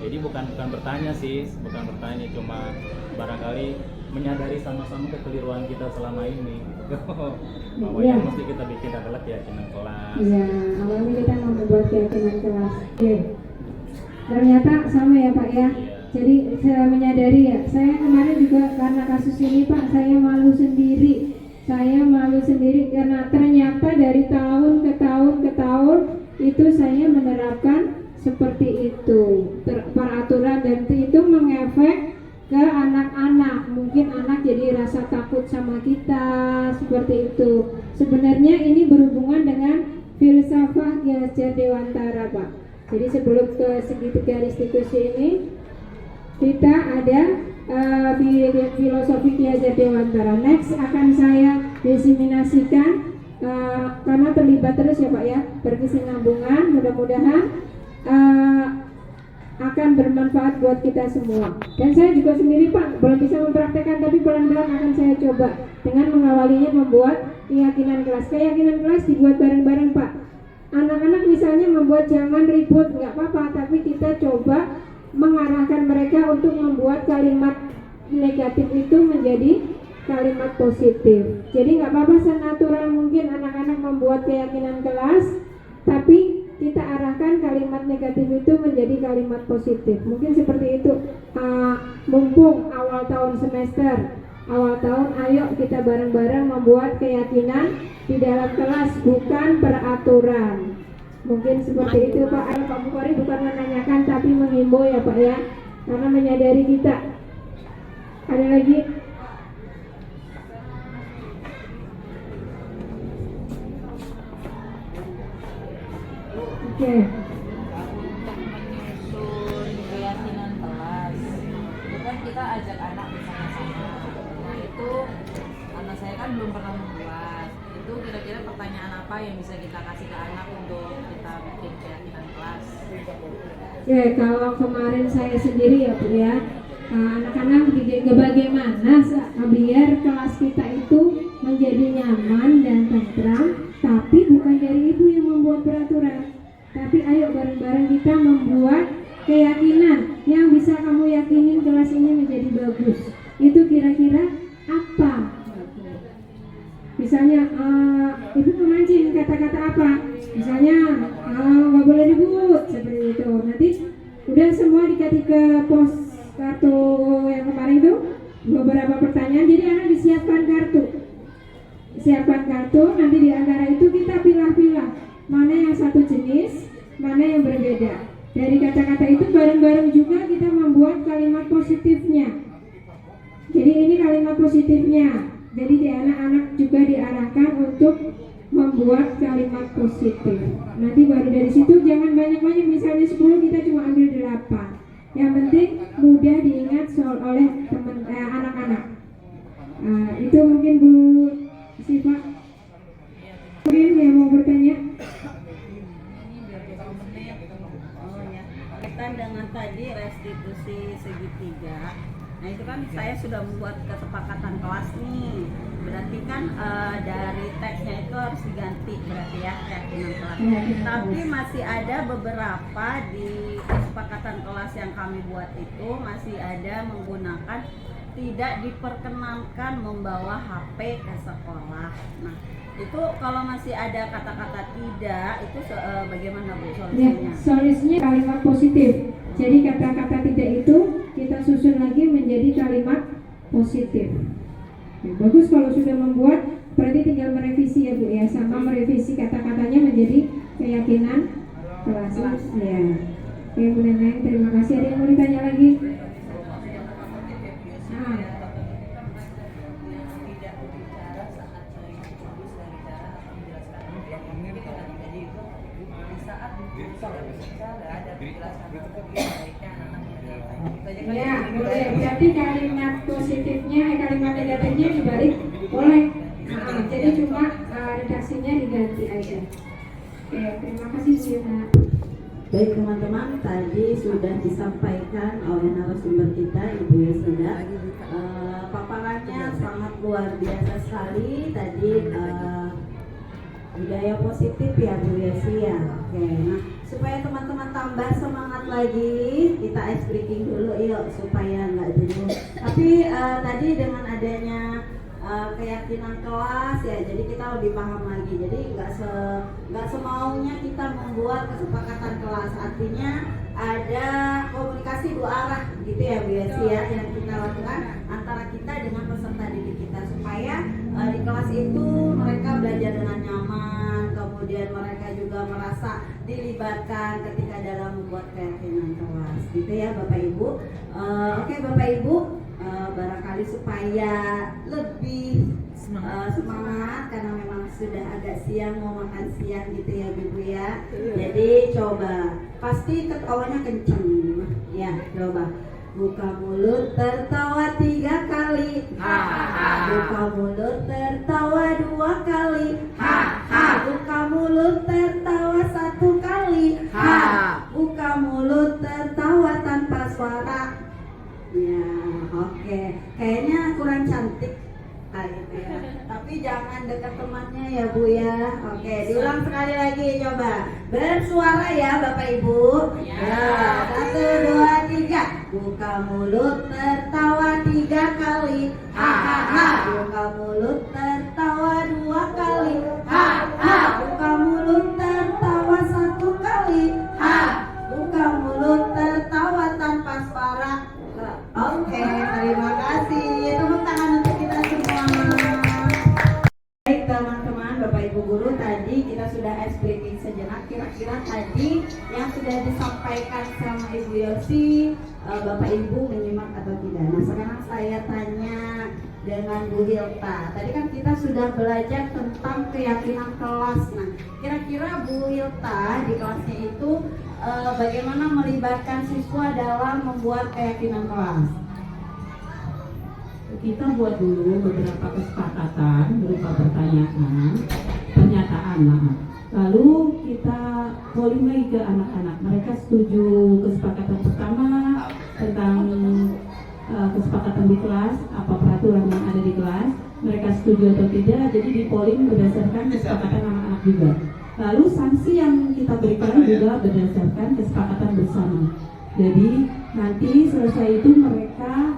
Speaker 5: Jadi bukan bertanya sih, bukan bertanya, cuma barangkali menyadari sama-sama kekeliruan kita selama ini bahwa
Speaker 3: Ya.
Speaker 5: yang mesti kita bikin adalah keyakinan kelas.
Speaker 3: Iya, awalnya kita mau membuat keyakinan kelas. Oke. Ternyata sama ya Pak ya. Jadi saya menyadari ya, saya kemarin juga karena kasus ini Pak, saya malu sendiri. Saya malu sendiri karena ternyata dari tahun ke tahun itu saya menerapkan seperti itu peraturan, dan itu mengefek ke anak-anak. Mungkin anak jadi rasa takut sama kita seperti itu. Sebenarnya ini berhubungan dengan filsafat Ki Hajar Dewantara Pak. Jadi sebelum ke segitiga restitusi ini kita ada filosofi Ki Hajar Dewantara. Next akan saya diseminasikan karena terlibat terus ya Pak ya, berkesinambungan, mudah-mudahan akan bermanfaat buat kita semua. Dan saya juga sendiri Pak belum bisa mempraktekkan, tapi pelan-pelan akan saya coba dengan mengawalinya membuat keyakinan kelas. Keyakinan kelas dibuat bareng-bareng Pak. Anak-anak misalnya membuat jangan ribut, nggak apa-apa, tapi kita coba mengarahkan mereka untuk membuat kalimat negatif itu menjadi kalimat positif. Jadi nggak apa-apa senatural mungkin anak-anak membuat keyakinan kelas, tapi kita arahkan kalimat negatif itu menjadi kalimat positif. Mungkin seperti itu. Mumpung awal tahun semester, awal tahun, ayo kita bareng-bareng membuat keyakinan di dalam kelas, bukan peraturan. Mungkin seperti itu Pak. Pak Bukhari bukan menanyakan tapi menghimbau ya Pak ya, karena menyadari kita. Ada lagi? Oke.
Speaker 4: Untuk menyusun keyakinan kelas itu kan kita ajak anak bersama-sama. Nah itu anak saya kan belum pernah membuat. Itu kira-kira pertanyaan apa yang bisa kita kasih ke anak untuk kita bikin keyakinan kelas?
Speaker 3: Ya, kalau kemarin saya sendiri ya Bu ya, anak-anak bagaimana biar kelas kita itu menjadi nyaman dan tentram, tapi bukan dari ibu yang membuat peraturan, tapi ayo bareng-bareng kita membuat keyakinan yang bisa kamu yakinin kelas ini menjadi bagus. Itu kira-kira apa? Misalnya ibu memancing kata-kata apa? Misalnya nggak boleh ribut seperti itu. Nanti udah semua dikasih ke pos kartu yang kemarin itu beberapa pertanyaan. Jadi anak disiapkan kartu. Siapkan kartu. Nanti di antara itu kita pilah-pilah mana yang satu jenis, mana yang berbeda. Dari kata-kata itu bareng-bareng juga kita membuat kalimat positifnya. Jadi ini kalimat positifnya. Jadi di anak-anak juga diarahkan untuk membuat kalimat positif. Nanti baru dari situ jangan banyak-banyak, misalnya 10 kita cuma ambil 8. Yang penting mudah diingat oleh teman anak-anak. Itu mungkin Bu Siva. Mungkin yang mau bertanya.
Speaker 2: Oh ya, kaitan dengan tadi restitusi segitiga. Nah itu kan saya sudah membuat kesepakatan kelas nih. Berarti kan dari teksnya itu harus diganti berarti ya keyakinan kelas. Tapi masih ada beberapa di kesepakatan kelas yang kami buat itu masih ada menggunakan tidak diperkenankan membawa HP ke sekolah. Nah itu kalau masih ada kata-kata tidak itu bagaimana Bu
Speaker 3: Ya,
Speaker 2: solusinya?
Speaker 3: solusinya kalimat positif. Jadi kata-kata tidak itu kita susun lagi menjadi kalimat positif. Ya, bagus kalau sudah membuat, berarti tinggal merevisi ya Bu ya, sama merevisi kata-katanya menjadi keyakinan kelas. Ya. Oke Bu Neneng, terima kasih. Ada yang mau ditanya lagi? Ya, boleh. Berarti kalimat positifnya, kalimat negatifnya dibalik, boleh. Jadi cuma redaksinya diganti aja. Oke, terima kasih Bu Yuna.
Speaker 1: Baik teman-teman, tadi sudah disampaikan oleh narasumber kita Ibu Yasida. Paparannya sangat luar biasa sekali tadi, budaya positif ya Bu Yasi ya. Oke, nah supaya teman-teman tambah semangat lagi, kita ice breaking dulu yuk supaya nggak jenuh. Tapi tadi dengan adanya keyakinan kelas ya, jadi kita lebih paham lagi. Jadi nggak semaunya kita membuat kesepakatan kelas, artinya ada komunikasi dua arah gitu ya Bu Yasi ya, yang kita lakukan antara kita dengan peserta didik kita supaya di kelas itu mereka belajar dengan nyaman, kemudian mereka juga merasa dilibatkan ketika dalam membuat keyakinan kelas gitu ya Bapak Ibu. Oke Bapak Ibu, barangkali supaya lebih semangat karena memang sudah agak siang, mau makan siang gitu ya Ibu ya. Jadi coba pasti ketawanya kenceng ya, coba buka mulut tertawa 3 kali, ha ha. Buka mulut tertawa 2 kali, ha ha. Buka mulut tertawa 1 kali, ha. Buka mulut tertawa tanpa suara. Ya, oke. Kayaknya kurang cantik gitu ya. Tapi jangan dekat temannya ya Bu ya. Oke, diulang sekali lagi coba. Bersuara ya Bapak Ibu. Ya, 1, 2, 3. Buka mulut tertawa 3 kali, ha ha ha. Buka mulut tertawa 2 kali, ha ha. Buka mulut tertawa 1 kali, ha. Buka mulut tertawa tanpa suara. Oke, terima kasih. Tepuk tangan untuk kita semua. Baik teman-teman, Bapak Ibu Guru, tadi kita sudah ice breaking sejenak. Kira-kira tadi yang sudah disampaikan sama Ibu Yosi, Bapak Ibu menyimak atau tidak? Nah sekarang saya tanya dengan Bu Hilta. Tadi kan kita sudah belajar tentang keyakinan kelas. Nah kira-kira Bu Hilta di kelasnya itu bagaimana melibatkan siswa dalam membuat keyakinan kelas?
Speaker 7: Kita buat dulu beberapa kesepakatan berupa pernyataan maaf. Lalu kita polling lagi ke anak-anak. Mereka setuju kesepakatan pertama tentang kesepakatan di kelas, apa peraturan yang ada di kelas, mereka setuju atau tidak. Jadi di polling berdasarkan kesepakatan anak-anak juga. Lalu sanksi yang kita berikan juga berdasarkan kesepakatan bersama. Jadi nanti selesai itu mereka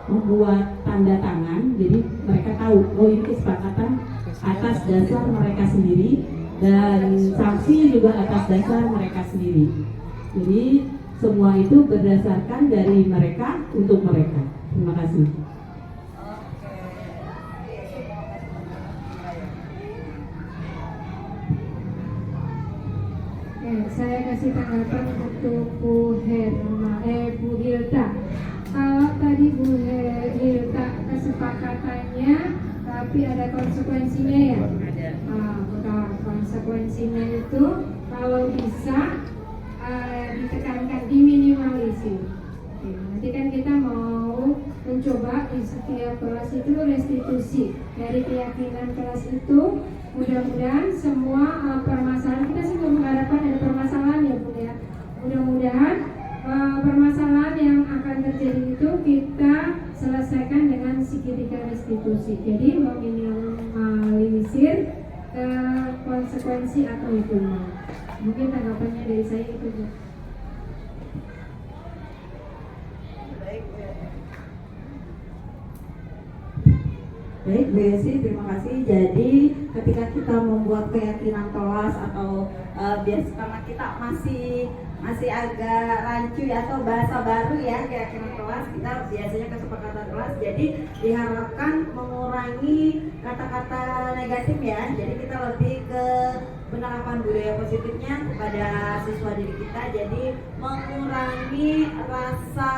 Speaker 7: membuat tanda tangan, jadi mereka tahu oh ini kesepakatan atas dasar mereka sendiri dan sanksi juga atas dasar mereka sendiri. Jadi semua itu berdasarkan dari mereka untuk mereka. Terima kasih.
Speaker 3: Saya kasih tanggapan untuk Bu Hilta. Kalau tadi Bu Hilta kesepakatannya, tapi ada konsekuensinya ya. Konsekuensinya itu kalau bisa ditekankan, diminimalis. meminimalisir. Oke, nanti kan kita mau mencoba di setiap kelas itu restitusi dari keyakinan kelas itu. Mudah-mudahan semua permasalahan, kita sih nggak mengharapkan ada permasalahan ya Bu ya. Mudah-mudahan permasalahan yang akan terjadi itu kita selesaikan dengan segitiga restitusi. Jadi meminimalisir konsekuensi atau hukuman. Mungkin tanggapannya dari saya itu Bu.
Speaker 1: Baik Bu Yesi, terima kasih. Jadi ketika kita membuat keyakinan kelas atau biasa karena kita masih agak rancu ya, atau bahasa baru ya keyakinan kelas, kita biasanya kesepakatan kelas. Jadi diharapkan mengurangi kata-kata negatif ya. Jadi kita lebih ke penerapan budaya positifnya kepada siswa didik kita. Jadi mengurangi rasa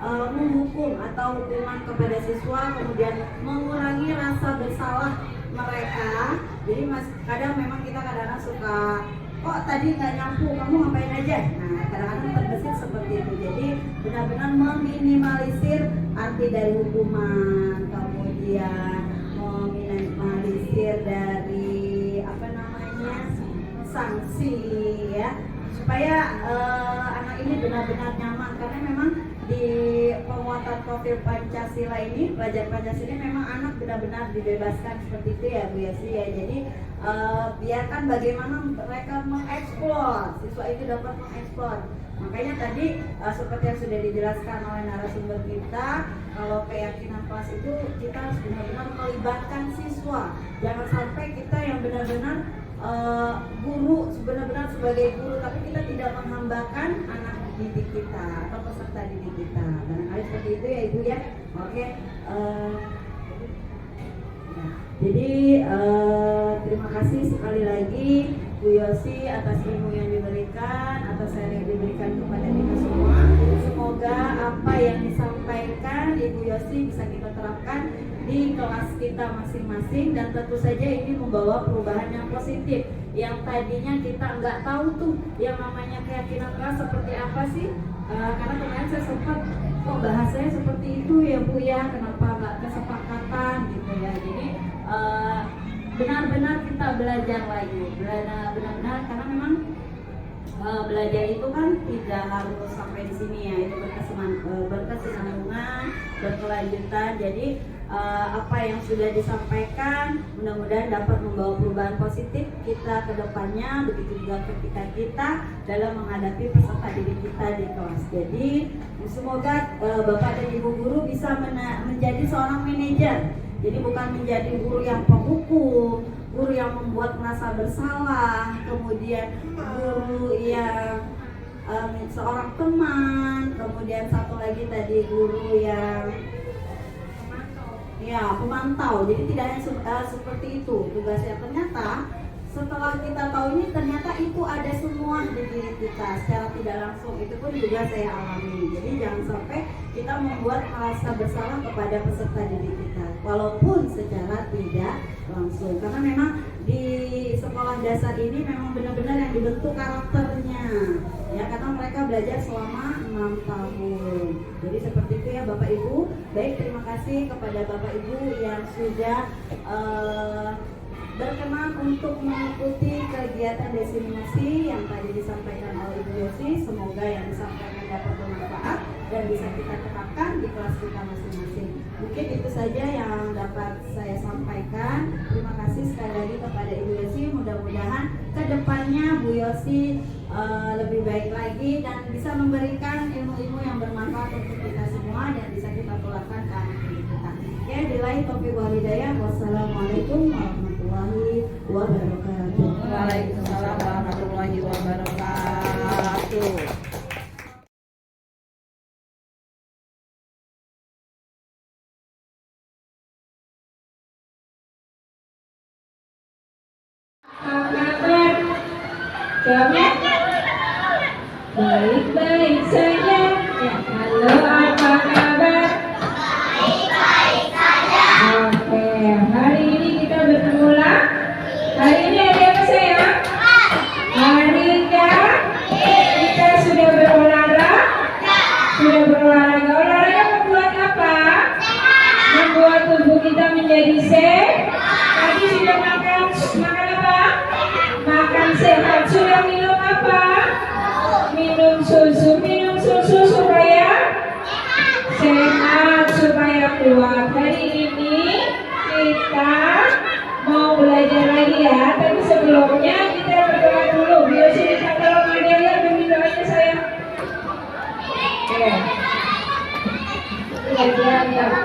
Speaker 1: menghukum atau hukuman kepada siswa, kemudian mengurangi rasa bersalah mereka. Jadi kadang memang kita kadang-kadang suka, kok tadi nggak nyampu, kamu ngapain aja. Nah kadang-kadang terbesit seperti itu. Jadi benar-benar meminimalisir arti dari hukuman, kemudian meminimalisir dari sanksi ya, supaya anak ini benar-benar nyaman. Karena memang di penguatan profil Pancasila ini, belajar Pancasila memang anak benar-benar dibebaskan seperti itu ya Bu Yesi ya. Jadi biarkan bagaimana mereka mengeksplor, siswa itu dapat mengeksplor. Makanya tadi seperti yang sudah dijelaskan oleh narasumber kita, kalau keyakinan kelas itu kita harus benar-benar melibatkan siswa. Jangan sampai kita yang benar-benar guru, benar-benar sebagai guru, tapi kita tidak menghambakan anak didik kita atau peserta didik kita. Barangkali seperti itu ya Ibu ya. Oke. Jadi terima kasih sekali lagi Bu Yosi atas ilmu yang diberikan, atas sharing yang diberikan kepada kita semua. Semoga apa yang disampaikan Ibu Yosi bisa kita terapkan di kelas kita masing-masing, dan tentu saja ini membawa perubahan yang positif. Yang tadinya kita nggak tahu tuh yang namanya keyakinan kelas seperti apa sih, karena kemarin saya sempat kok bahasanya seperti itu ya Bu ya, kenapa nggak kesepakatan gitu ya. Jadi benar-benar kita belajar lagi, benar-benar karena memang belajar itu kan tidak harus sampai di sini ya, itu berkesinambungan, berkelanjutan. Jadi apa yang sudah disampaikan mudah-mudahan dapat membawa perubahan positif kita ke depannya, begitu juga ketika kita dalam menghadapi peserta didik kita di kelas. Jadi semoga Bapak dan Ibu guru bisa menjadi seorang manajer. Jadi bukan menjadi guru yang penghukum, guru yang membuat merasa bersalah, kemudian guru yang seorang teman, kemudian satu lagi tadi guru yang pemantau. Jadi tidak hanya seperti itu tugasnya. Ternyata setelah kita tahu ini, ternyata itu ada semua di diri kita secara tidak langsung. Itu pun juga saya alami. Jadi jangan sampai kita membuat merasa bersalah kepada peserta didik kita, walaupun secara tidak langsung. Karena memang di sekolah dasar ini memang benar-benar yang dibentuk karakternya, ya, karena mereka belajar selama 6 tahun. Jadi seperti itu ya Bapak Ibu. Baik, terima kasih kepada Bapak Ibu yang sudah berkenan untuk mengikuti kegiatan diseminasi yang tadi disampaikan oleh Ibu Yosi. Semoga yang disampaikan dapat bermanfaat dan bisa kita terapkan di kelas kita masing-masing. Mungkin itu saja yang dapat saya sampaikan. Terima kasih sekali lagi kepada Ibu Yosi. Mudah-mudahan kedepannya Bu Yosi lebih baik lagi dan bisa memberikan ilmu-ilmu yang bermanfaat untuk kita semua dan bisa kita tularkan ke anak didik kita. Ya, billahi taufiq wal hidayah. Wassalamualaikum warahmatullahi wabarakatuh.
Speaker 4: Waalaikumsalam warahmatullahi wabarakatuh.
Speaker 3: Jawabnya baik-baik saja. Ya, halo, apa kabar? Baik-baik saja. Oke, hari ini kita bertemu lagi. Hari ini ada apa saya? Hari ini kita sudah berolahraga. menjadi sehat. Tadi sudah makan apa? Makan sehat. Sudah minum apa? Minum susu supaya sehat, supaya kuat. Hari ini kita mau belajar lagi ya, tapi sebelumnya kita berdoa dulu. Biar sini kalau Maria demi doanya saya. Oke. Ya.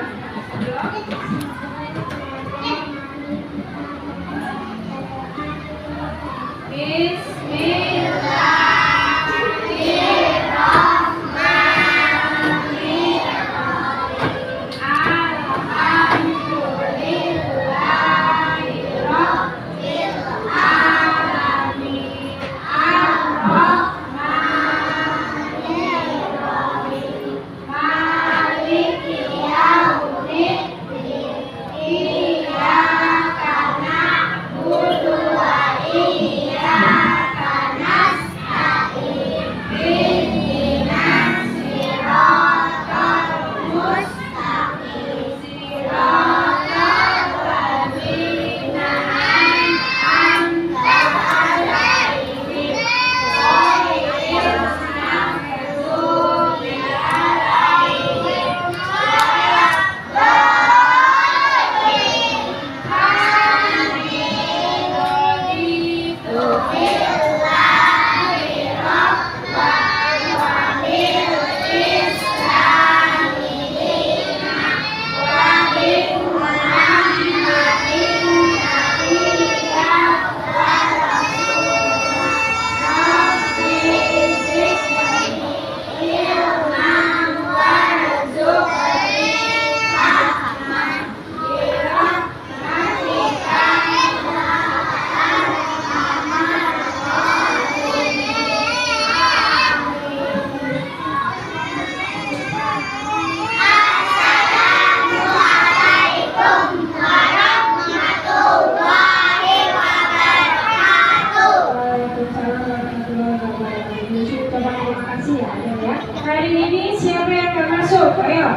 Speaker 3: Hari ini siapa yang akan masuk? Ayo.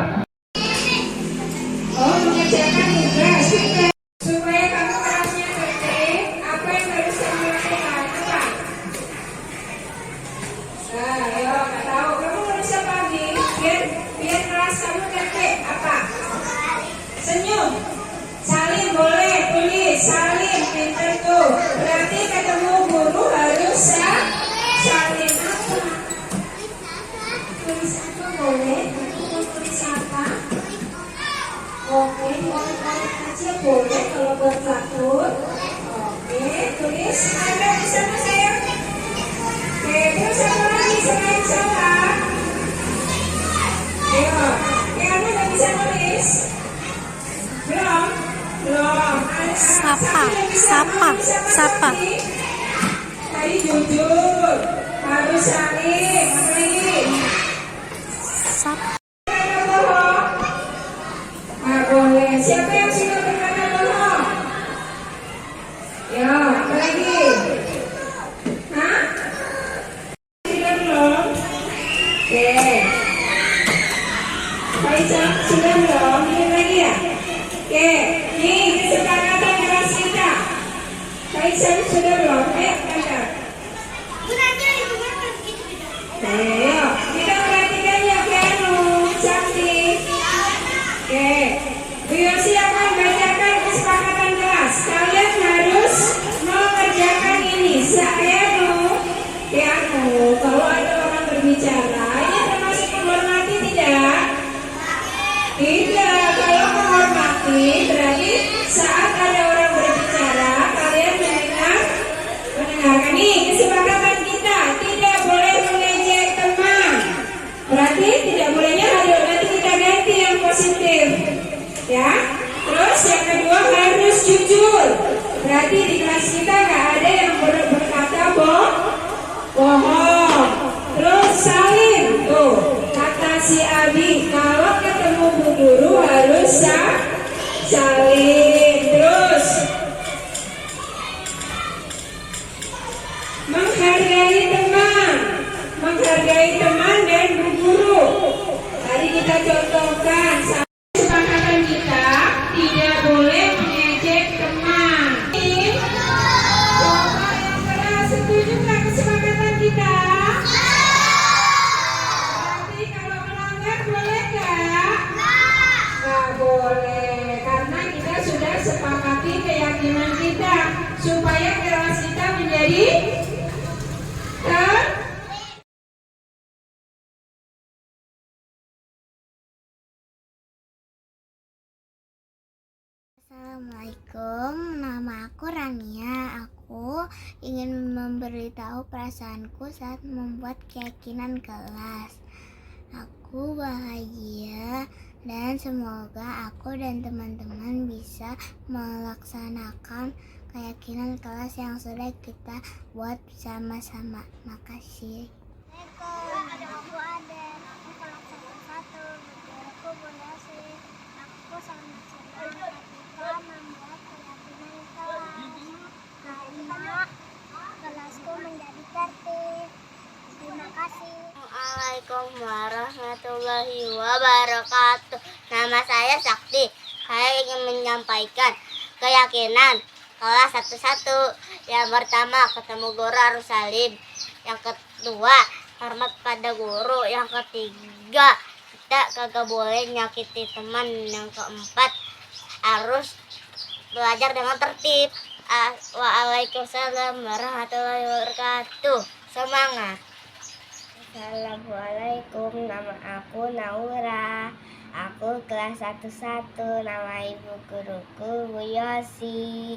Speaker 3: Oh, mengerjakan tugas. Supaya kamu kelasnya tertib, apa yang harus kamu lakukan? Apa? Nah, ayo, nggak tahu. Kamu nulis apa lagi? Biar kelas kamu tertib. Apa? Senyum. Salin boleh, tulis. Salin, pintar tuh. Berarti ketemu guru harus salin apa? Tulis apa boleh? Mau tulis apa? Oke, boleh aja boleh kalau buat kartun. Oke, tulis ada di sana saya. Oke, terus apa lagi selain salah? Ayo, kamu udah bisa nulis? Belum? Sapa. Tadi jujur, harus saling, apa lagi? Nah, boleh. Siapa yang sudah berkata bohong? Ya, apa lagi? Hah? Sudah belum? Oke. Faisal sudah belum? Ini lagi ya? Oke, nih kesepakatan kelas kita. Faisal sudah belum? Ayo, Faisal. Ayo, kita perhatikan ya, Piano, cantik. Oke, Bu Yosi akan bacakan kesepakatan kelas. Kalian harus mengerjakan ini. Piano, kalau ada orang berbicara, ini termasuk menghormati tidak? Tidak, kalau menghormati berarti saat ada orang berbicara, kalian mendengarkan. Nih, kesepakatan kita, tidak boleh mengejek teman. Berarti tidak bolehnya nanti kita ganti yang positif. Ya. Terus yang kedua harus jujur. Berarti di kelas kita nggak ada yang berkata bohong. Terus salin. Tuh, kata si Abi, kalau ketemu Bu Guru harus salin. Terus menghargai teman dan Bu Guru. Tadi kita contohkan kesepakatan kita tidak boleh
Speaker 8: Assalamualaikum, nama aku Rania. Aku ingin memberitahu perasaanku saat membuat keyakinan kelas. Aku bahagia dan semoga aku dan teman-teman bisa melaksanakan keyakinan kelas yang sudah kita buat bersama-sama. Makasih. Assalamualaikum, nama aku Aden. Aku kelas 1. Berguru Bunda Sri. Aku sangat senang ketika membuat keyakinan kelas karena kelasku menjadi tertib. Terima kasih. Assalamualaikum warahmatullahi wabarakatuh. Nama saya Sakti. Saya ingin menyampaikan keyakinan kelas 1-1. Yang pertama, ketemu guru harus salim. Yang kedua, hormat pada guru. Yang ketiga, kita kagak boleh nyakiti teman. Yang keempat, harus belajar dengan tertib. Waalaikumsalam warahmatullahi wabarakatuh. Semangat. Assalamualaikum, nama aku Naura. Aku kelas 1-1. Nama ibu guruku Bu Yosi.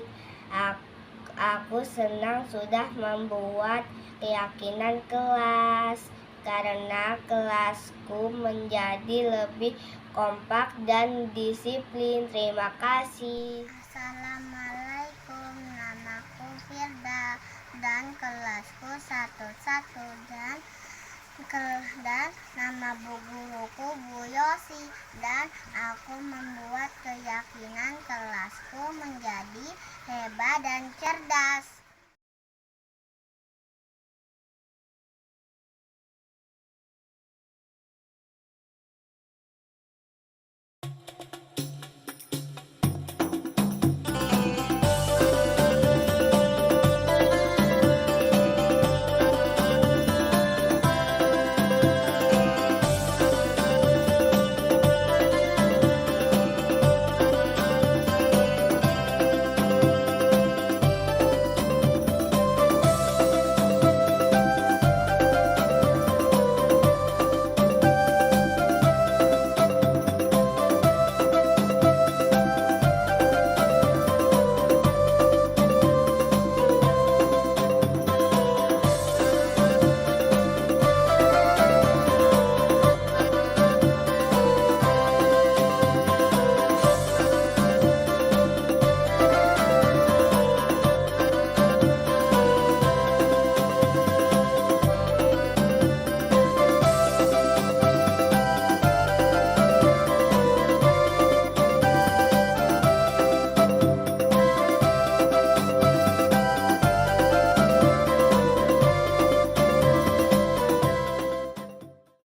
Speaker 8: Aku senang sudah membuat keyakinan kelas karena kelasku menjadi lebih kompak dan disiplin. Terima kasih. Assalamualaikum, namaku Firda dan kelasku 1-1 dan nama bu guruku Bu Yosi, dan aku membuat keyakinan kelasku menjadi hebat dan cerdas.